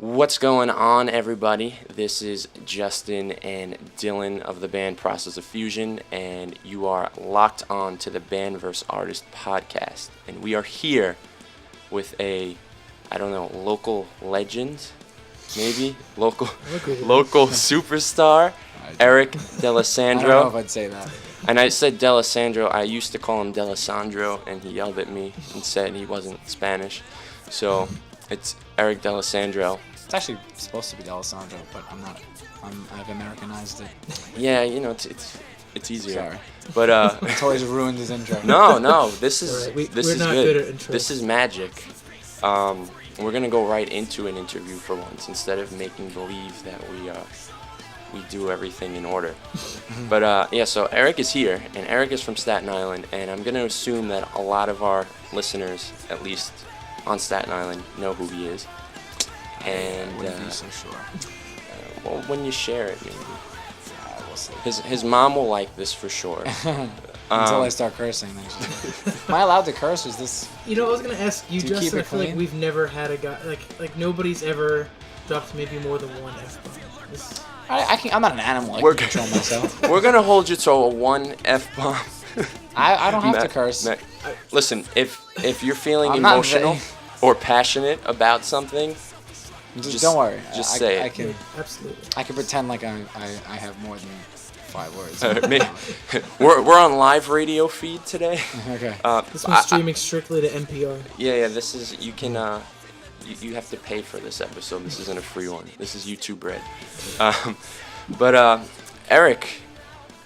What's going on, everybody? This is Justin and Dylan of the band Process of Fusion, and you are locked on to the Band vs. Artist podcast. And we are here with a, local legend, maybe? Local superstar, Eric D'Alessandro. I don't know if I'd say that. And I said D'Alessandro. I used to call him D'Alessandro, and he yelled at me and said he wasn't Spanish. So it's Eric D'Alessandro. It's actually supposed to be D'Alessandro, but I'm not. I've Americanized it. Yeah, it's easier. Sorry. But It's always ruined his intro. No, this is Right, this we're is not good. good at intros. This is magic. We're gonna go right into an interview for once instead of making believe that we do everything in order. But so Eric is here, and Eric is from Staten Island, and I'm gonna assume that a lot of our listeners, at least on Staten Island, know who he is. And I wouldn't be so sure. well, when you share it, maybe. We'll see. His mom will like this for sure. Until I start cursing. Am I allowed to curse? Is this? You know, I was gonna ask you, Do you keep Justin. I it feel like clean? we've never had a guy like nobody's ever dropped maybe more than one F-bomb. I'm not an animal. I We're can control myself. We're gonna hold you to a one F-bomb. I don't have to curse. Listen, if you're feeling I'm not emotional or passionate about something, Just don't worry. Just say it. I can. Absolutely. I can pretend like I have more than 5 words. we're on live radio feed today. Okay. This one's streaming strictly to NPR. Yeah. This is you can. You have to pay for this episode. This isn't a free one. This is YouTube Red. But Eric,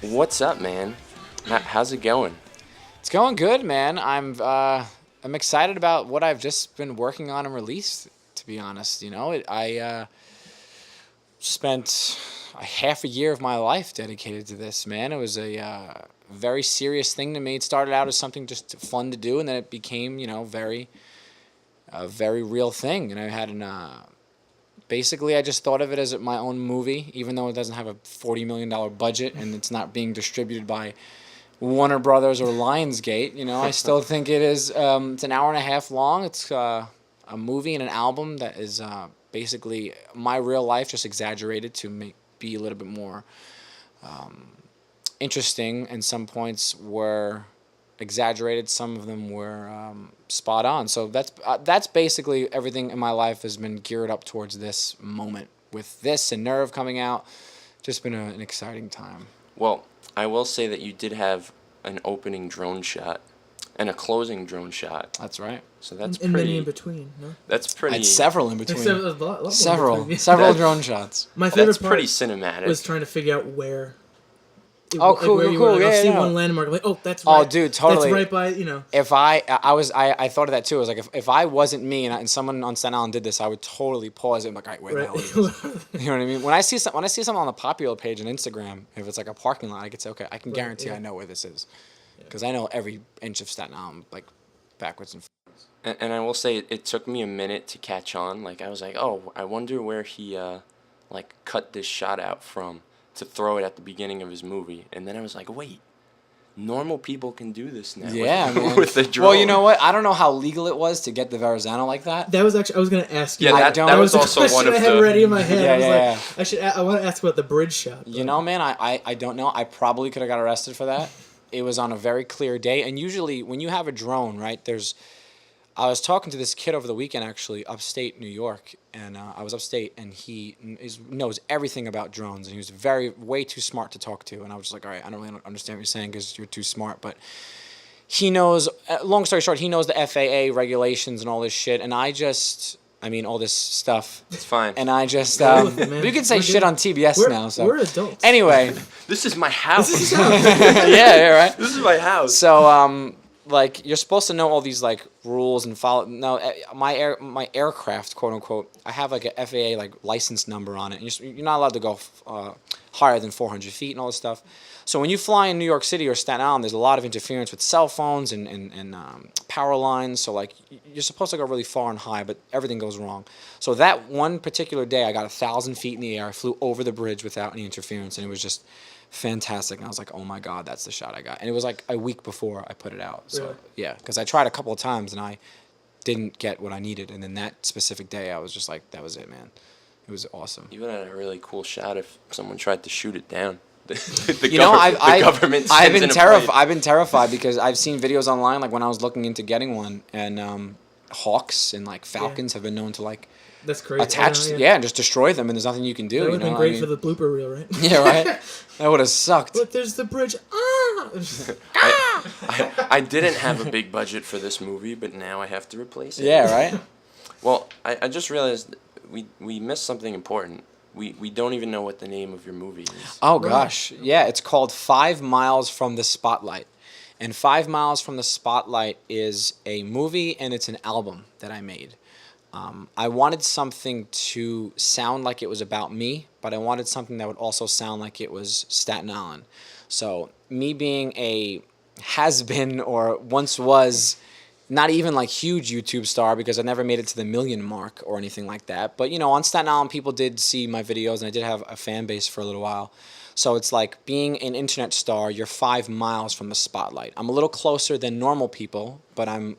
what's up, man? How's it going? It's going good, man. I'm excited about what I've just been working on and released. To be honest, I spent a half a year of my life dedicated to this, man. It was a very serious thing to me. It started out as something just fun to do, and then it became, a very real thing. And I had basically I just thought of it as my own movie, even though it doesn't have a $40 million budget and it's not being distributed by Warner Brothers or Lionsgate. I still think it is. It's an hour and a half long. It's a movie and an album that is basically my real life, just exaggerated to be a little bit more interesting. And some points were exaggerated. Some of them were spot on. So that's basically everything in my life has been geared up towards this moment. With this and Nerve coming out, just been an exciting time. Well, I will say that you did have an opening drone shot and a closing drone shot. That's right. So that's and pretty. many in between. No? That's pretty. I had several in between. Several Several drone shots. My favorite That's part pretty cinematic. was trying to figure out where. Oh, cool, where you cool, were. yeah, See yeah. one landmark, like, oh, that's right. Oh, dude, totally. That's right by, If I thought of that too. I was like, if I wasn't me and someone on Staten Island did this, I would totally pause it and be like, all right, where the hell is this? You know what I mean? When I see something on the popular page on Instagram, if it's like a parking lot, I could say, okay, I can guarantee I know where this is, because I know every inch of Staten Island, like backwards and forwards. And I will say it took me a minute to catch on. Like I was like, oh, I wonder where he cut this shot out from to throw it at the beginning of his movie. And then I was like, wait, normal people can do this now. Yeah, man. With the drone. Well, you know what? I don't know how legal it was to get the Verrazano like that. That was actually, I was going to ask you. Yeah, that that was a also question one of I had the. ready in my head. Yeah, I was like, I want to ask about the bridge shot. You know, man, I don't know. I probably could have got arrested for that. It was on a very clear day. And usually when you have a drone, right, I was talking to this kid over the weekend, actually, upstate New York, and I was upstate, and he knows everything about drones, and he was way too smart to talk to, and I was just like, all right, I don't really understand what you're saying because you're too smart, but he knows, long story short, he knows the FAA regulations and all this shit, and all this stuff. It's fine. And I just, man. you can say shit on TBS now, so. We're adults. Anyway. This is my house. Yeah, right? This is my house. So, you're supposed to know all these rules and follow. No, my aircraft, quote unquote, I have a FAA license number on it. And you're not allowed to go higher than 400 feet and all this stuff. So when you fly in New York City or Staten Island, there's a lot of interference with cell phones and power lines. So you're supposed to go really far and high, but everything goes wrong. So that one particular day, I got 1,000 feet in the air. I flew over the bridge without any interference, and it was just fantastic. And I was like, oh my God, that's the shot I got. And it was like a week before I put it out. So Really? yeah, because I tried a couple of times and I didn't get what I needed. And then that specific day, I was just like, that was it, man. It was awesome. You would have had a really cool shot if someone tried to shoot it down. The You know, the government I've sends been in a terrified. plane. I've been terrified because I've seen videos online, like when I was looking into getting one, and hawks and like falcons have been known to like That's crazy. attach, and just destroy them, and there's nothing you can do. That would You have been know, great I mean, for the blooper reel, right? yeah, right. That would have sucked. Look, there's the bridge. Ah! I didn't have a big budget for this movie, but now I have to replace it. Yeah, right. Well, I just realized we missed something important. We don't even know what the name of your movie is. Oh gosh, yeah, it's called 5 Miles from the Spotlight, and 5 Miles from the Spotlight is a movie and it's an album that I made. I wanted something to sound like it was about me, but I wanted something that would also sound like it was Staten Island. So me being a has-been or once was not even like huge YouTube star because I never made it to the 1 million mark or anything like that. But you know, on Staten Island, people did see my videos, and I did have a fan base for a little while. So it's like being an internet star, you're 5 miles from the spotlight. I'm a little closer than normal people, but I'm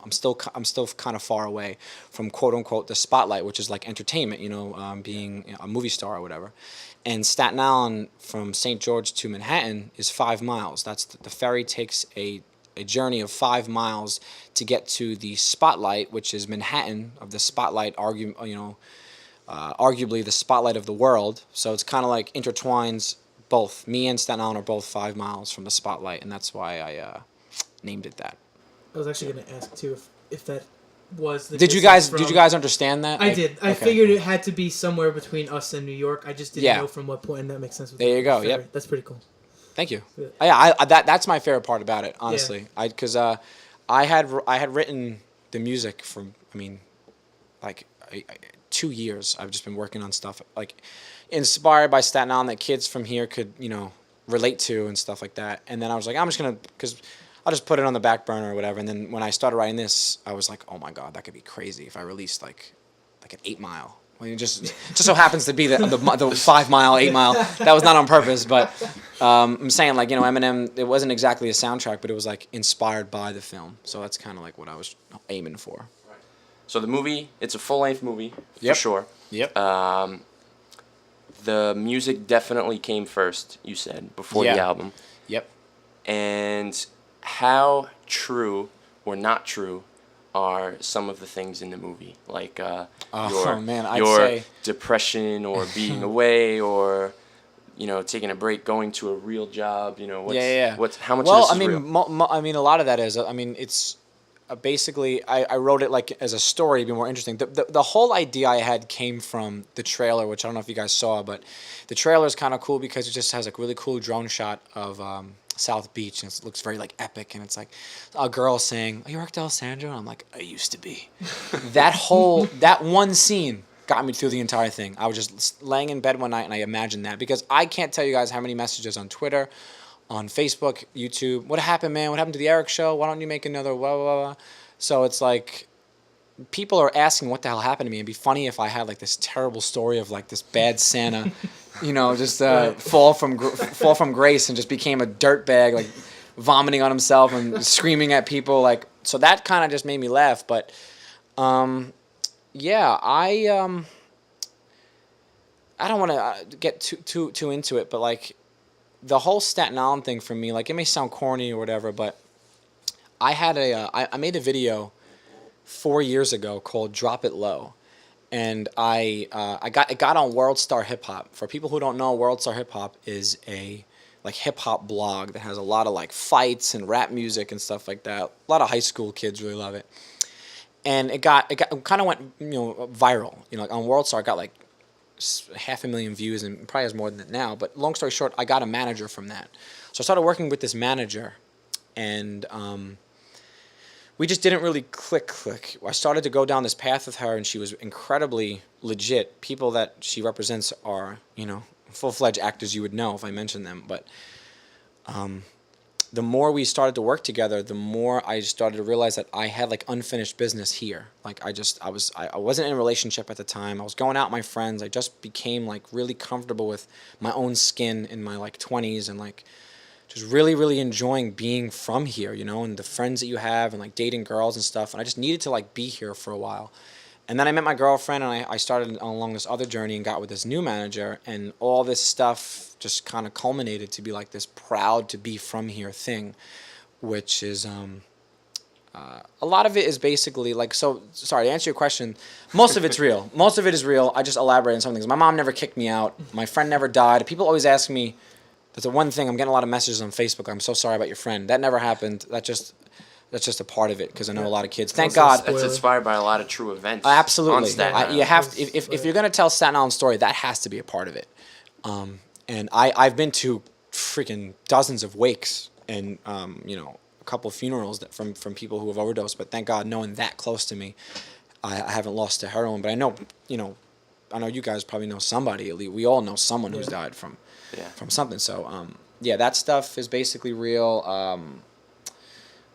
still kind of far away from quote unquote the spotlight, which is like entertainment, you know, being a movie star or whatever. And Staten Island from St. George to Manhattan is 5 miles. That's the ferry takes a journey of 5 miles to get to the spotlight, which is Manhattan, of the spotlight, arguably the spotlight of the world. So it's kind of like intertwines both. Me and Staten Island are both 5 miles from the spotlight, and that's why I named it that. I was actually going to ask too if that was the. Did you guys understand that? I did. I okay. figured it had to be somewhere between us and New York. I just didn't know from what point, and that makes sense. With there you go. ferry. Yep. That's pretty cool. Thank you. Yeah. That's my favorite part about it, honestly. Yeah. Because I had written the music for, I mean, like 2 years. I've just been working on stuff like inspired by Staten Island that kids from here could, you know, relate to and stuff like that. And then I was like, I'm just gonna, because I'll just put it on the back burner or whatever. And then when I started writing this, I was like, oh my god, that could be crazy if I released like an 8 mile. Well, it just so happens to be the 5 mile, 8 mile. That was not on purpose, but I'm saying, like, you know, Eminem, it wasn't exactly a soundtrack, but it was like inspired by the film. So that's kind of like what I was aiming for. Right. So the movie, it's a full-length movie for sure. Yep. The music definitely came first, you said, before the album. Yep. And how true or not true are some of the things in the movie, like your depression or being away or, you know, taking a break, going to a real job, you know, how much of this is real? I mean, a lot of that is, I mean, it's basically, I wrote it like as a story to be more interesting. The whole idea I had came from the trailer, which I don't know if you guys saw, but the trailer is kind of cool because it just has like really cool drone shot of South Beach, and it looks very like epic, and it's like a girl saying, "Are you Eric D'Alessandro?" And I'm like, "I used to be." that one scene got me through the entire thing. I was just laying in bed one night and I imagined that, because I can't tell you guys how many messages on Twitter, on Facebook, YouTube, "What happened, man? What happened to the Eric show? Why don't you make another blah, blah, blah?" So it's like people are asking what the hell happened to me. It'd be funny if I had like this terrible story of like this bad Santa, you know, just fall from grace and just became a dirtbag, like vomiting on himself and screaming at people. Like, so that kind of just made me laugh. But yeah, I don't want to get too into it, but like the whole Staten Island thing for me, like it may sound corny or whatever, but I had I made a video 4 years ago called "Drop It Low," and it got on World Star Hip Hop. For people who don't know, World Star Hip Hop is a like hip hop blog that has a lot of like fights and rap music and stuff like that. A lot of high school kids really love it, and it kind of went, you know, viral. You know, like on World Star, it got like 500,000 views, and probably has more than that now. But long story short, I got a manager from that, so I started working with this manager, and we just didn't really click. I started to go down this path with her, and she was incredibly legit. People that she represents are, you know, full-fledged actors you would know if I mentioned them. But the more we started to work together, the more I started to realize that I had like unfinished business here. Like I wasn't in a relationship at the time. I was going out with my friends. I just became like really comfortable with my own skin in my like 20s, and like just really, really enjoying being from here, you know, and the friends that you have and like dating girls and stuff. And I just needed to like be here for a while. And then I met my girlfriend, and I started along this other journey and got with this new manager, and all this stuff just kind of culminated to be like this proud to be from here thing, which is a lot of it is basically like, so sorry to answer your question, most of it's real. Most of it is real. I just elaborate on some things. My mom never kicked me out. My friend never died. People always ask me, that's the one thing, I'm getting a lot of messages on Facebook, I'm so sorry about your friend. That never happened. That's just a part of it, because I know a lot of kids. Thank God. That's inspired by a lot of true events. Absolutely. On Staten Island. You have to, if you're gonna tell Staten Island story, that has to be a part of it. And I've been to freaking dozens of wakes and you know, a couple of funerals that from people who have overdosed. But thank God, no one that close to me, I haven't lost to heroin. But I know, you know, I know you guys probably know somebody. At least we all know someone who's died from something. So yeah, that stuff is basically real.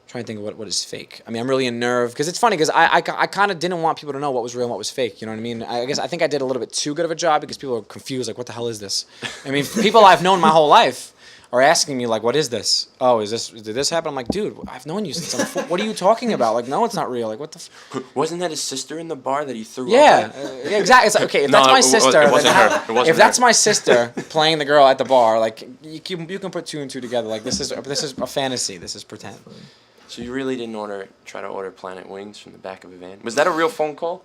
Trying to think of what is fake. I mean, I'm really unnerved because it's funny because I kind of didn't want people to know what was real and what was fake. You know what I mean? I think I did a little bit too good of a job because people are confused. Like, what the hell is this? I mean, people I've known my whole life are asking me like, what is this? Oh, did this happen? I'm like, dude, I've known you since what are you talking about? Like, no, it's not real. Like, what the Wasn't that his sister in the bar that he threw up yeah, at? exactly. It's like, okay, if that's my sister, it wasn't her. It wasn't if that's her. my sister playing the girl at the bar, like you can put 2 and 2 together. Like this is a fantasy. This is pretend. So you really didn't try to order Planet Wings from the back of a van? Was that a real phone call?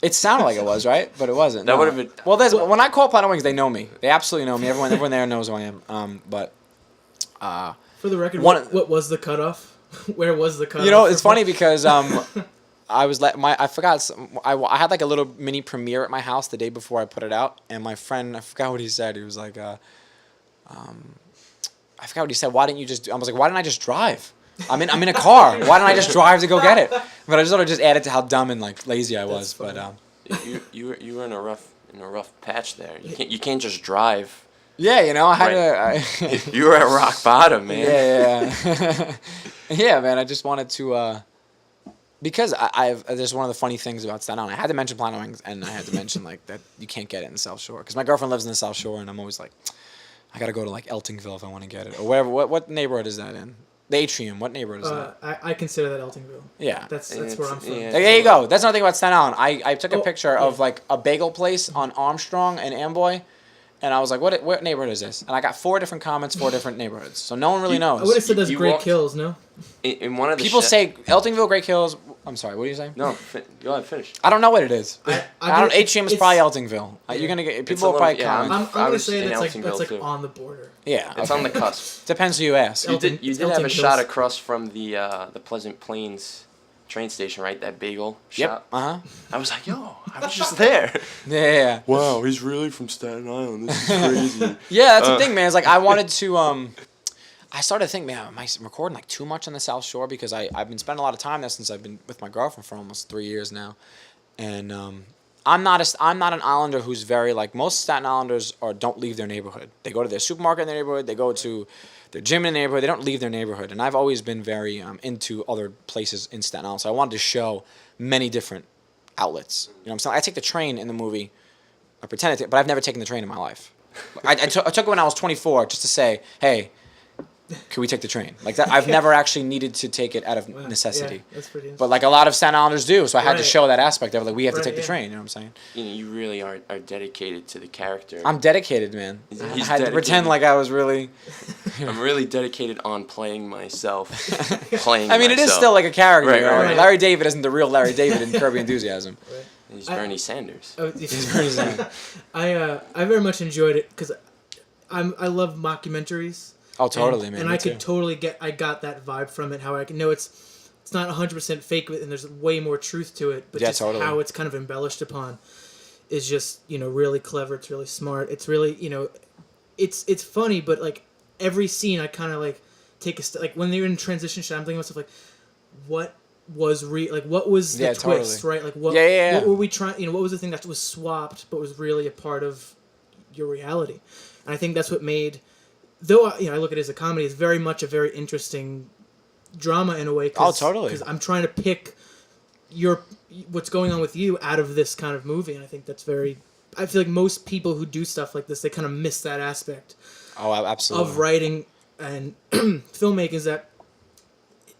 It sounded like it was, right? But it wasn't. That would have been. Well, when I call Planet Wings, they know me. They absolutely know me. Everyone there knows who I am. But for the record, what was the cutoff? Where was the cutoff? You know, it's funny because I forgot. I had like a little mini premiere at my house the day before I put it out, and my friend, I forgot what he said. He was like, I forgot what he said. Why didn't you just? I was like, why didn't I just drive? I'm in a car. Why didn't I just drive to go get it? But I just sort of just added to how dumb and like lazy I was. But you were in a rough patch there. You can't just drive. Yeah, you know, I had to. You were at rock bottom, man. Yeah. Yeah, man. I just wanted to, because there's one of the funny things about Staten Island. I had to mention Planet Wings, and I had to mention like that you can't get it in the South Shore because my girlfriend lives in the South Shore, and I'm always like, I gotta go to like Eltingville if I want to get it or wherever. What neighborhood is that in? The Atrium. What neighborhood is that? I consider that Eltingville. Yeah. That's where I'm from. Yeah. There you go. That's another thing about Staten Island. I took a picture of like a bagel place on Armstrong and Amboy, and I was like, what neighborhood is this? And I got 4 different comments, 4 different neighborhoods. So no one really knows. I would have said that's Great Kills, no? In one of the people say Eltingville, Great Kills. I'm sorry. What are you saying? No, go ahead, finish. I don't know what it is. I don't. Atrium is probably Eltingville. Yeah. You're gonna get people will probably comment. I'm gonna say that's like on the border. Yeah, it's on the cusp. Depends who you ask. You did have a shot across from the Pleasant Plains train station, right? That bagel shop. Uh-huh. I was like, yo, I was just there. Yeah. Wow, he's really from Staten Island. This is crazy. Yeah, that's the thing, man. It's like I wanted to. I started to think, man, am I recording like too much on the South Shore? Because I've been spending a lot of time there since I've been with my girlfriend for almost 3 years now, and I'm not an Islander who's very like most Staten Islanders don't leave their neighborhood. They go to their supermarket in their neighborhood. They go to their gym in their neighborhood. They don't leave their neighborhood. And I've always been very into other places in Staten Island. So I wanted to show many different outlets. You know what I'm saying? I take the train in the movie. I pretended to, but I've never taken the train in my life. I took it when I was 24 just to say, hey, can we take the train? Like that, I've never actually needed to take it out of necessity. Yeah, that's pretty but like a lot of Staten Islanders do, so I had to show that aspect of it. Like we have to take the train. You know what I'm saying? You really are dedicated to the character. I'm dedicated, man. He's I had to dedicated. pretend like I was really. I'm really dedicated on playing myself. Playing. I mean, it is myself. still like a character. Right, you know? right. Larry David isn't the real Larry David in Curb Your Enthusiasm. Right. He's Bernie Sanders. He's Bernie Sanders. I very much enjoyed it because I love mockumentaries. Oh, totally, man. And I could totally I got that vibe from it. How I can know it's not 100% fake, and there's way more truth to it. But just how it's kind of embellished upon is just really clever. It's really smart. It's really it's funny, but like every scene I kind of like take a like when they're in transition shot, I'm thinking to myself like, what was what was the twist, right? Like what were we trying? What was the thing that was swapped but was really a part of your reality? And I think that's what made. Though I look at it as a comedy, it's very much a very interesting drama in a way. Oh, totally. Because I'm trying to pick what's going on with you out of this kind of movie, and I think that's very. I feel like most people who do stuff like this, they kind of miss that aspect. Oh, absolutely. Of writing and filmmaking is that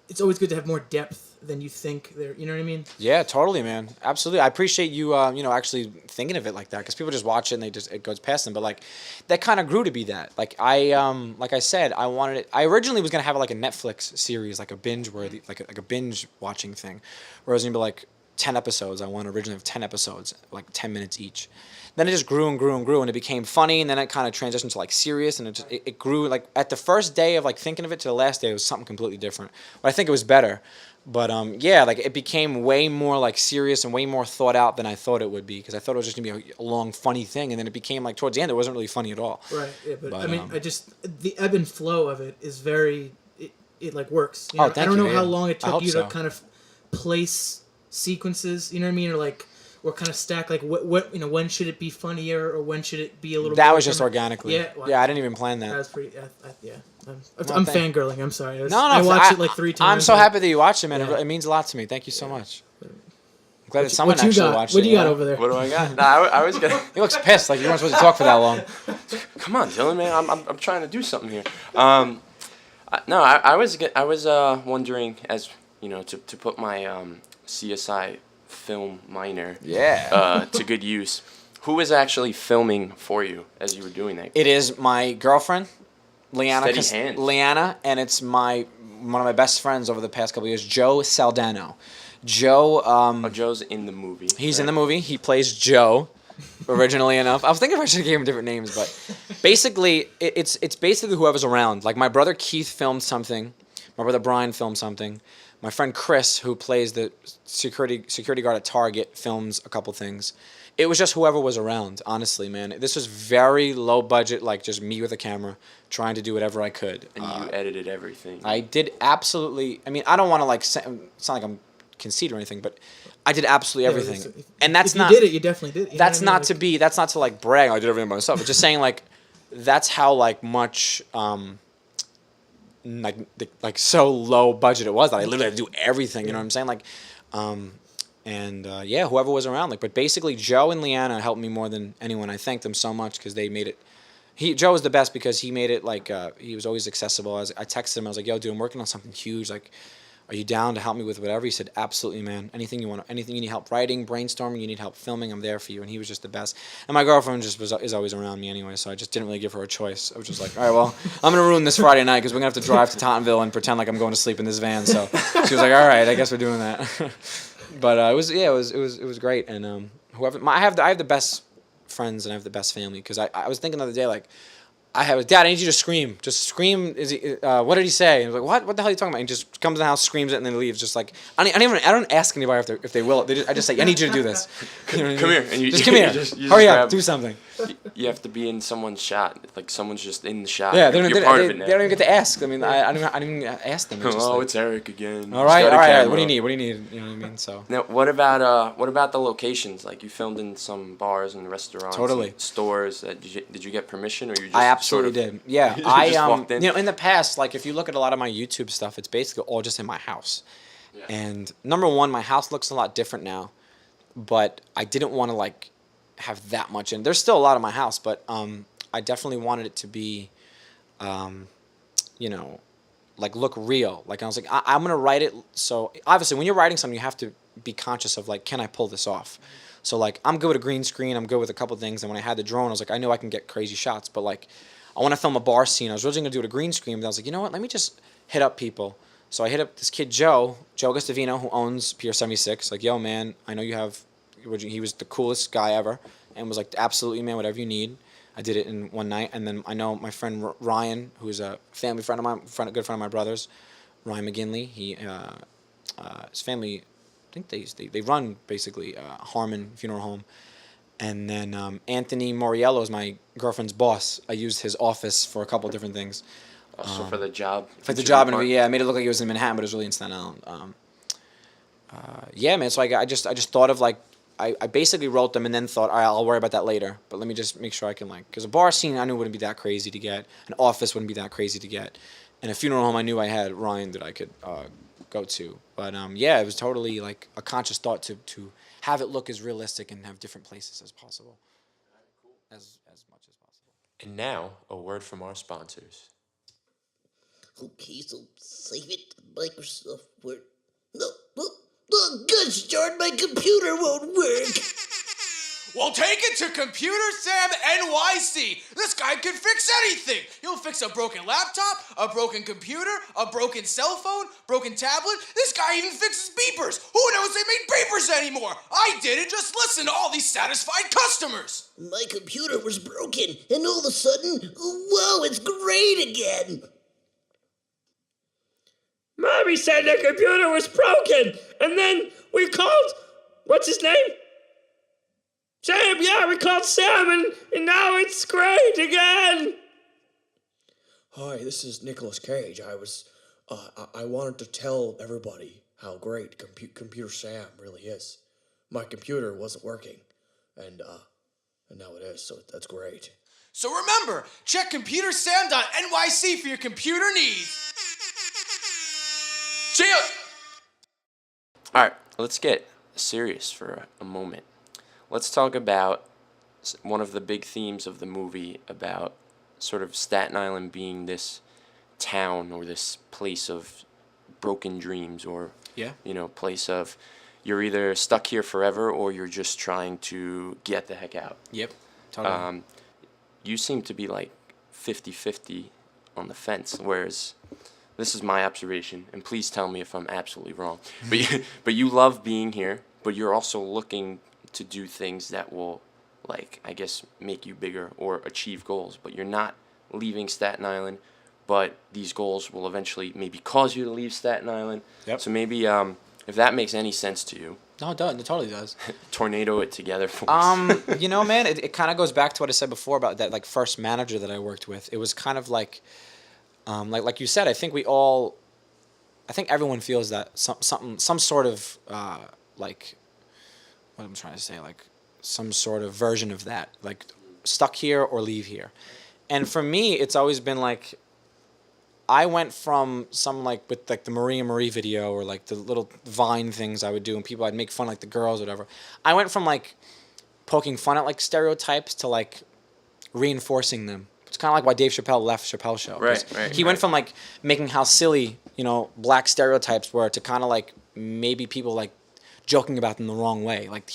it's always good to have more depth than you think there. You know what I mean? Yeah, totally, man. Absolutely. I appreciate you, actually thinking of it like that, because people just watch it and it goes past them. But like, that kind of grew to be that. Like I said, I wanted it. I originally was gonna have like a Netflix series, like a binge worthy, like a binge watching thing, where it was gonna be like 10 episodes. I wanted originally have 10 episodes, like 10 minutes each. Then it just grew and grew and grew, and it became funny, and then it kind of transitioned to like serious, and it grew. Like at the first day of like thinking of it to the last day, it was something completely different. But I think it was better. But yeah, like it became way more like serious and way more thought out than I thought it would be, because I thought it was just gonna be a long funny thing, and then it became like towards the end it wasn't really funny at all. Right. Yeah, but I mean, the ebb and flow of it is very it like works. You know? Thank I don't you, know how yeah. long it I took hope you so. to kind of place sequences. You know what I mean? Or kind of stack like what when should it be funnier or when should it be a little. That more was just organically. Yeah. Well, Yeah, I didn't even plan that. That was pretty. Yeah. I'm fangirling. I'm sorry. No, I watched it like 3 times. I'm so happy that you watched it, man. Yeah. It means a lot to me. Thank you so much. I'm glad that someone What you actually got? watched it. What do you got over there? What do I got? Nah, I was gonna. He looks pissed. Like you weren't supposed to talk for that long. Come on, Dylan, man. I'm trying to do something here. No, I was wondering, as you know, to put my CSI film minor to good use. Who was actually filming for you as you were doing that? It is my girlfriend, Leanna. Steady hand. Leanna, and it's one of my best friends over the past couple of years, Joe Saldano. Joe. Joe's in the movie. He's right? in the movie. He plays Joe. Originally enough, I was thinking if I should have gave him different names, but basically, it's basically whoever's around. Like my brother Keith filmed something, my brother Brian filmed something, my friend Chris, who plays the security guard at Target, films a couple things. It was just whoever was around. Honestly, man, this was very low budget, like just me with a camera, trying to do whatever I could. And you edited everything. I did absolutely. I mean, I don't want to like sound like I'm conceited or anything, but I did absolutely everything. And that's if not. You did it. You definitely did. That's not to be. That's not to like brag. I did everything by myself. But just saying like, that's how like much like so low budget it was that I literally had to do everything. You know what I'm saying? Like, yeah, whoever was around. Like, but basically, Joe and Leanna helped me more than anyone. I thank them so much because they made it. Joe was the best because he made it like he was always accessible. I texted him. I was like, "Yo, dude, I'm working on something huge. Like, are you down to help me with whatever?" He said, "Absolutely, man. Anything you want. Anything you need help writing, brainstorming, you need help filming, I'm there for you." And he was just the best. And my girlfriend is always around me anyway, so I just didn't really give her a choice. I was just like, "All right, well, I'm gonna ruin this Friday night because we're gonna have to drive to Tottenville and pretend like I'm going to sleep in this van." So she was like, "All right, I guess we're doing that." But it was great. And I have the best friends and I have the best family because I was thinking the other day like. Dad, I need you to scream. Just scream. What did he say? And I was like, what the hell are you talking about? And he just comes in the house, screams it, and then leaves. Just like, I don't ask anybody if they will. I just say, I need you to do this. You know Come here. And just come here. You Hurry up. Do something. You have to be in someone's shot. Like someone's just in the shot. Yeah, you're part of it now. they don't even get to ask. I mean, I don't even ask them. It's Eric again. All right. What do you need? You know what I mean? So. Now, what about the locations? Like you filmed in some bars and restaurants, totally, and stores. Did you get permission, or you just? I absolutely did. Yeah, I walked in? in the past, like if you look at a lot of my YouTube stuff, it's basically all just in my house. Yeah. And number one, my house looks a lot different now, but I didn't want to like have that much in. There's still a lot of my house, but I definitely wanted it to be, like look real. Like I was like, I'm gonna write it. So obviously, when you're writing something, you have to be conscious of like, can I pull this off? So like, I'm good with a green screen. I'm good with a couple things. And when I had the drone, I was like, I know I can get crazy shots, but like, I want to film a bar scene. I was originally gonna do it a green screen, but I was like, you know what? Let me just hit up people. So I hit up this kid Joe Gustavino, who owns Pier 76. Like, yo, man, I know you have. He was the coolest guy ever, and was like, absolutely, man, whatever you need. I did it in one night, and then I know my friend Ryan, who's a family friend of mine, a good friend of my brother's, Ryan McGinley. His family, I think they run basically Harmon Funeral Home, and then Anthony Moriello is my girlfriend's boss. I used his office for a couple different things. Also for the job. For the job interview, yeah, I made it look like it was in Manhattan, but it was really in Staten Island. Yeah, man. So I just thought of like. I basically wrote them and then thought, all right, I'll worry about that later. But let me just make sure I can like, because a bar scene I knew wouldn't be that crazy to get. An office wouldn't be that crazy to get. And a funeral home I knew I had Ryan that I could go to. But yeah, it was totally like a conscious thought to have it look as realistic and have different places as possible. As much as possible. And now, a word from our sponsors. Okay, so save it to Microsoft Word. No, oh, gosh darn, my computer won't work. Well, take it to Computer Sam NYC. This guy can fix anything. He'll fix a broken laptop, a broken computer, a broken cell phone, broken tablet. This guy even fixes beepers. Who knows they make beepers anymore? I didn't. Just listen to all these satisfied customers. My computer was broken, and all of a sudden, whoa, it's great again. Mommy said the computer was broken, and then we called, what's his name? Sam, yeah, we called Sam, and now it's great again. Hi, this is Nicolas Cage. I wanted to tell everybody how great Computer Sam really is. My computer wasn't working, and now it is, so that's great. So remember, check computersam.nyc for your computer needs. See ya! All right, let's get serious for a moment. Let's talk about one of the big themes of the movie about sort of Staten Island being this town or this place of broken dreams or, place of you're either stuck here forever or you're just trying to get the heck out. Yep, totally. You seem to be like 50-50 on the fence, whereas this is my observation, and please tell me if I'm absolutely wrong. But you love being here, but you're also looking to do things that will, like, I guess, make you bigger or achieve goals. But you're not leaving Staten Island, but these goals will eventually maybe cause you to leave Staten Island. Yep. So maybe if that makes any sense to you. No, it does. It totally does. Tornado it together for us. Man, it kind of goes back to what I said before about that, like, first manager that I worked with. It was kind of like you said, I think everyone feels that some sort of, what I'm trying to say, like some sort of version of that, like stuck here or leave here. And for me, it's always been like, I went from some with the Maria Marie video or like the little Vine things I would do and people I'd make fun of, like the girls or whatever. I went from like poking fun at like stereotypes to like reinforcing them. It's kind of like why Dave Chappelle left Chappelle Show. Right. He went from like making how silly, black stereotypes were to kind of like maybe people like joking about them the wrong way. Like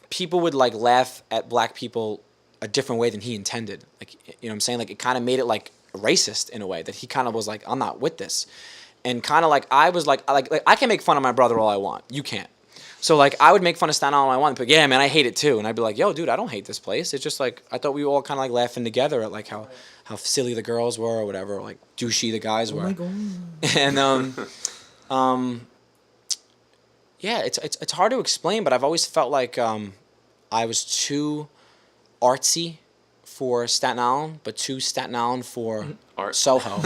people would like laugh at black people a different way than he intended. Like, you know what I'm saying? Like it kind of made it like racist in a way that he kind of was like, I'm not with this. And kind of like I was like I can make fun of my brother all I want. You can't. So like I would make fun of Staten Island all I want, but yeah, man, I hate it too. And I'd be like, yo, dude, I don't hate this place. It's just like I thought we were all kind of like laughing together at like how silly the girls were or whatever, or like douchey the guys were. Oh my God. And yeah, it's hard to explain, but I've always felt like I was too artsy for Staten Island, but too Staten Island for Soho.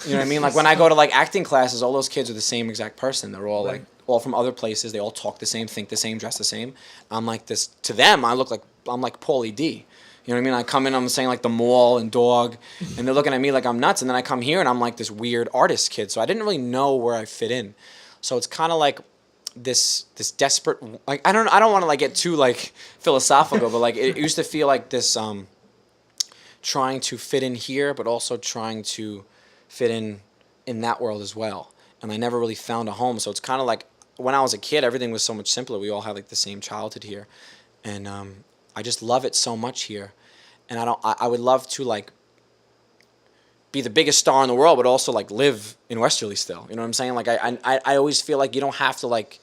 You know what I mean? Like when I go to like acting classes, all those kids are the same exact person. They're all like all from other places. They all talk the same, think the same, dress the same. I'm like this to them. I'm like Paulie D. You know what I mean? I come in, I'm saying like the mall and dog, and they're looking at me like I'm nuts. And then I come here and I'm like this weird artist kid. So I didn't really know where I fit in. So it's kind of like this desperate, like I don't want to like get too like philosophical, but like it used to feel like this trying to fit in here, but also trying to fit in that world as well. And I never really found a home. So it's kind of like when I was a kid, everything was so much simpler. We all had like the same childhood here, and I just love it so much here. And I would love to like be the biggest star in the world, but also like live in Westerly still. You know what I'm saying? Like I always feel like you don't have to like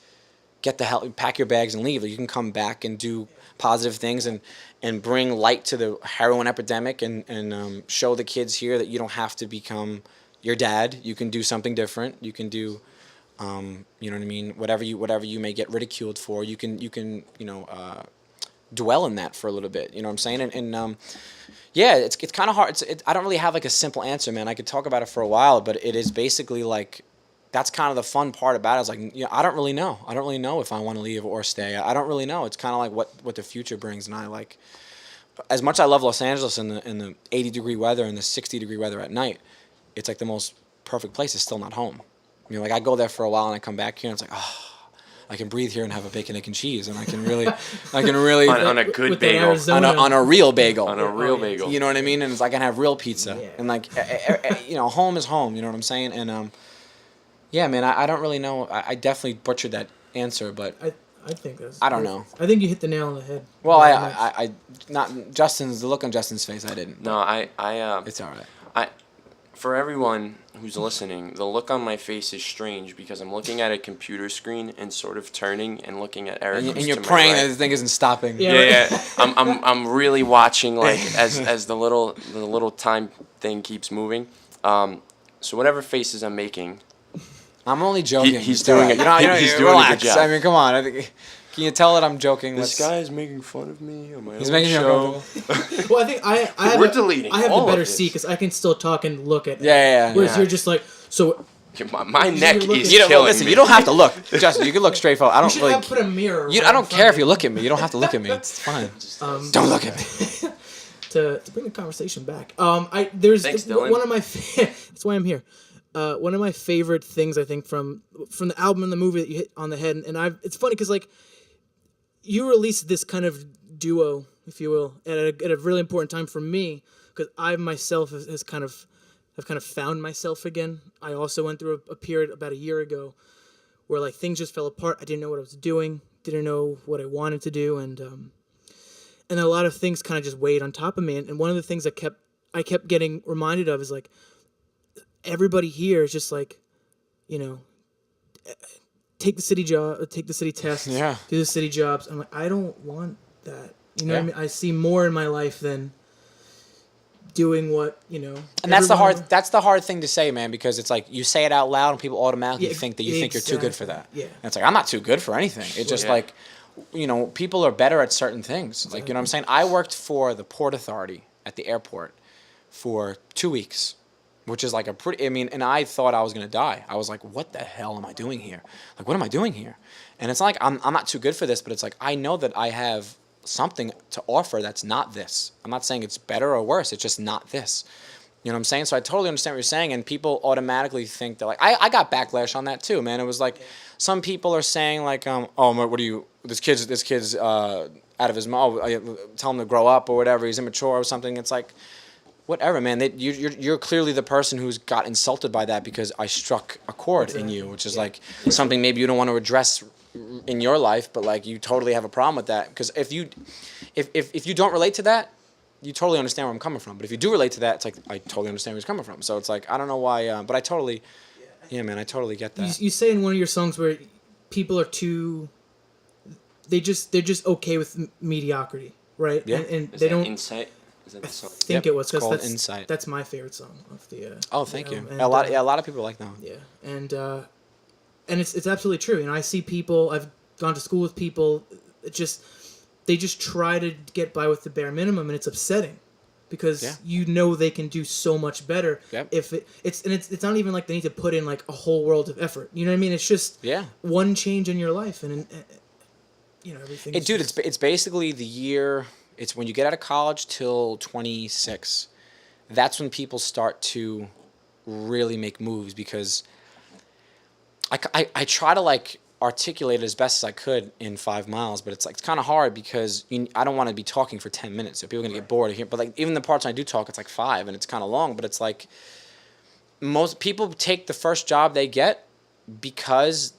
get the hell, pack your bags and leave. Like, you can come back and do positive things and bring light to the heroin epidemic and show the kids here that you don't have to become your dad. You can do something different. You can do, you know what I mean? Whatever you may get ridiculed for, you can dwell in that for a little bit. You know what I'm saying? And yeah, it's kind of hard. I don't really have like a simple answer, man. I could talk about it for a while, but it is basically like, that's kind of the fun part about it. Is like, I don't really know. I don't really know if I want to leave or stay. I don't really know. It's kind of like what the future brings. And I like, as much as I love Los Angeles and the 80-degree weather and the 60-degree weather at night, it's like the most perfect place. It's still not home. I mean, like I go there for a while and I come back here and it's like, oh, I can breathe here and have a bacon, egg, and cheese, and I can really on a good With that bagel. Arizona- on a real bagel. On a real bagel. You know what I mean? And it's like I can have real pizza, Yeah. and like home is home. You know what I'm saying? And yeah, man, I don't really know. I definitely butchered that answer, but I think that's. I don't know. I think you hit the nail on the head. well, Very much. I not the look on Justin's face. I didn't. No, It's all right. For everyone who's listening, the look on my face is strange because I'm looking at a computer screen and sort of turning and looking at Eric. And who's you're to my praying right. that this thing isn't stopping. Yeah. Yeah. I'm really watching like as the little time thing keeps moving. So whatever faces I'm making, I'm only joking. he's It's all doing right. it. He's doing a good relax. job. I mean, come on. Can you tell that I'm joking? This guy is making fun of me on my He's own making you show. uncomfortable. Well, I think I have We're a, deleting I have all the better of this. seat because I can still talk and look at. Yeah. Whereas Yeah. you're just like so. My neck looking- is You don't killing listen. me. You don't have to look, Justin. You can look straight forward. I You don't should really. have put a mirror. I right don't in care front if of you look at me. You don't have to look at me. It's fine. Don't look at me. To bring the conversation back. There's Thanks, Dylan. one of my. That's why I'm here. One of my favorite things I think from the album and the movie that you hit on the head, and it's funny because like you released this kind of duo, if you will, at a really important time for me because I myself have kind of found myself again. I also went through a period about a year ago where like things just fell apart. I didn't know what I was doing, didn't know what I wanted to do, and a lot of things kind of just weighed on top of me. And one of the things I kept getting reminded of is like everybody here is just like, take the city job, take the city tests, Yeah. do the city jobs. I'm like, I don't want that. You know what I Yeah. mean? I see more in my life than doing what. And that's the everyone- hard thing to say, man, because it's like you say it out loud and people automatically Yeah, think that you think you're too good for that. exactly. Yeah. And it's like I'm not too good for anything. It's just Yeah. like, people are better at certain things. Like, you know what I'm saying? I worked for the Port Authority at the airport for 2 weeks, which is like and I thought I was going to die. I was like, what the hell am I doing here? Like, what am I doing here? And it's not like I'm not too good for this, but it's like I know that I have something to offer that's not this. I'm not saying it's better or worse. It's just not this. You know what I'm saying? So I totally understand what you're saying, and people automatically think that, like, I got backlash on that too, man. It was like, some people are saying, like, what do you, this kid's out of his mind, tell him to grow up or whatever, he's immature or something. It's like, whatever, man. You're clearly the person who's got insulted by that because I struck a chord in you, which is like something maybe you don't want to address in your life, but like you totally have a problem with that. Because if you don't relate to that, you totally understand where I'm coming from. But if you do relate to that, it's like I totally understand where he's coming from. So it's like I don't know why, but I totally, man, I totally get that. You say in one of your songs where people are they're just okay with mediocrity, right? Yeah. And Is they that don't. Insight? Is that I the song? think Yep, it was it's because called that's Insight. That's my favorite song of the. Oh, thank you. album. And, A lot of people like that one. Yeah, and it's absolutely true. And I see people. I've gone to school with people. They just try to get by with the bare minimum, and it's upsetting because they can do so much better. Yep. If it's not even like they need to put in like a whole world of effort. You know what I mean? It's just one change in your life, and everything. Dude, it's basically the year. It's when you get out of college till 26. That's when people start to really make moves because I try to like articulate it as best as I could in 5 miles, but it's kind of hard because I don't want to be talking for 10 minutes, so people are gonna get bored of hearing. But like even the parts I do talk, it's like 5, and it's kind of long. But it's like most people take the first job they get because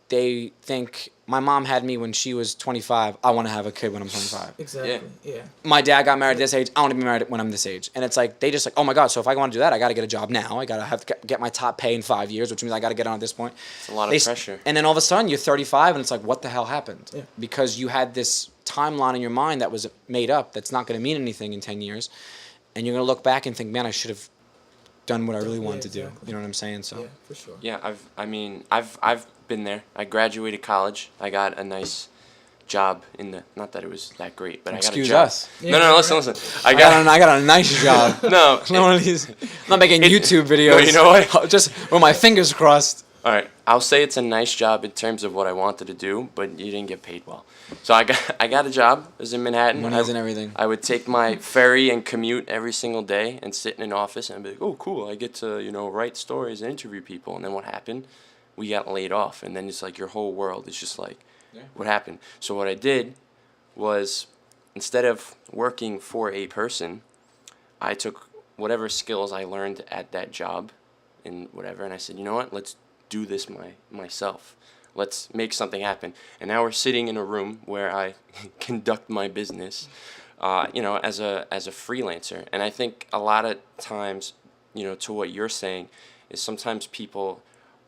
they think my mom had me when she was 25. I want to have a kid when I'm 25. Exactly. Yeah. My dad got married at this age. I want to be married when I'm this age. And it's like they just like, oh my god. So if I want to do that, I got to get a job now. I got to have to get my top pay in 5 years, which means I got to get on at this point. It's a lot of pressure. And then all of a sudden you're 35, and it's like, what the hell happened? Yeah. Because you had this timeline in your mind that was made up. That's not going to mean anything in 10 years, and you're going to look back and think, man, I should have done what I really wanted to do. You know what I'm saying? So. Yeah, for sure. Yeah, I've been there. I graduated college. I got a nice job not that it was that great, but Excuse I got a job. us. No, listen. I got a nice job. No. Not one of these. I'm not making YouTube videos. No, you know what? Just with my fingers crossed. All right, I'll say it's a nice job in terms of what I wanted to do, but you didn't get paid well. So I got a job. It was in Manhattan. Money isn't everything. I would take my ferry and commute every single day and sit in an office and be like, oh, cool, I get to, write stories and interview people. And then what happened? we got laid off, and then it's like your whole world is just like, what happened? So what I did was, instead of working for a person, I took whatever skills I learned at that job and whatever, and I said, you know what, let's do this myself. Let's make something happen. And now we're sitting in a room where I conduct my business, as a freelancer. And I think a lot of times, to what you're saying, is sometimes people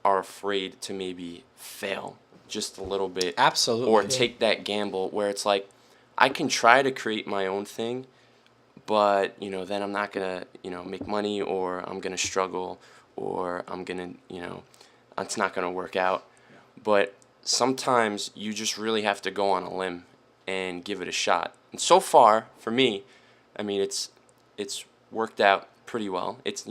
are afraid to maybe fail just a little bit. Absolutely. Or take that gamble where it's like, I can try to create my own thing, but, then I'm not going to, make money, or I'm going to struggle, or I'm going to, it's not going to work out. But sometimes you just really have to go on a limb and give it a shot. And so far, for me, I mean, it's worked out pretty well. It's,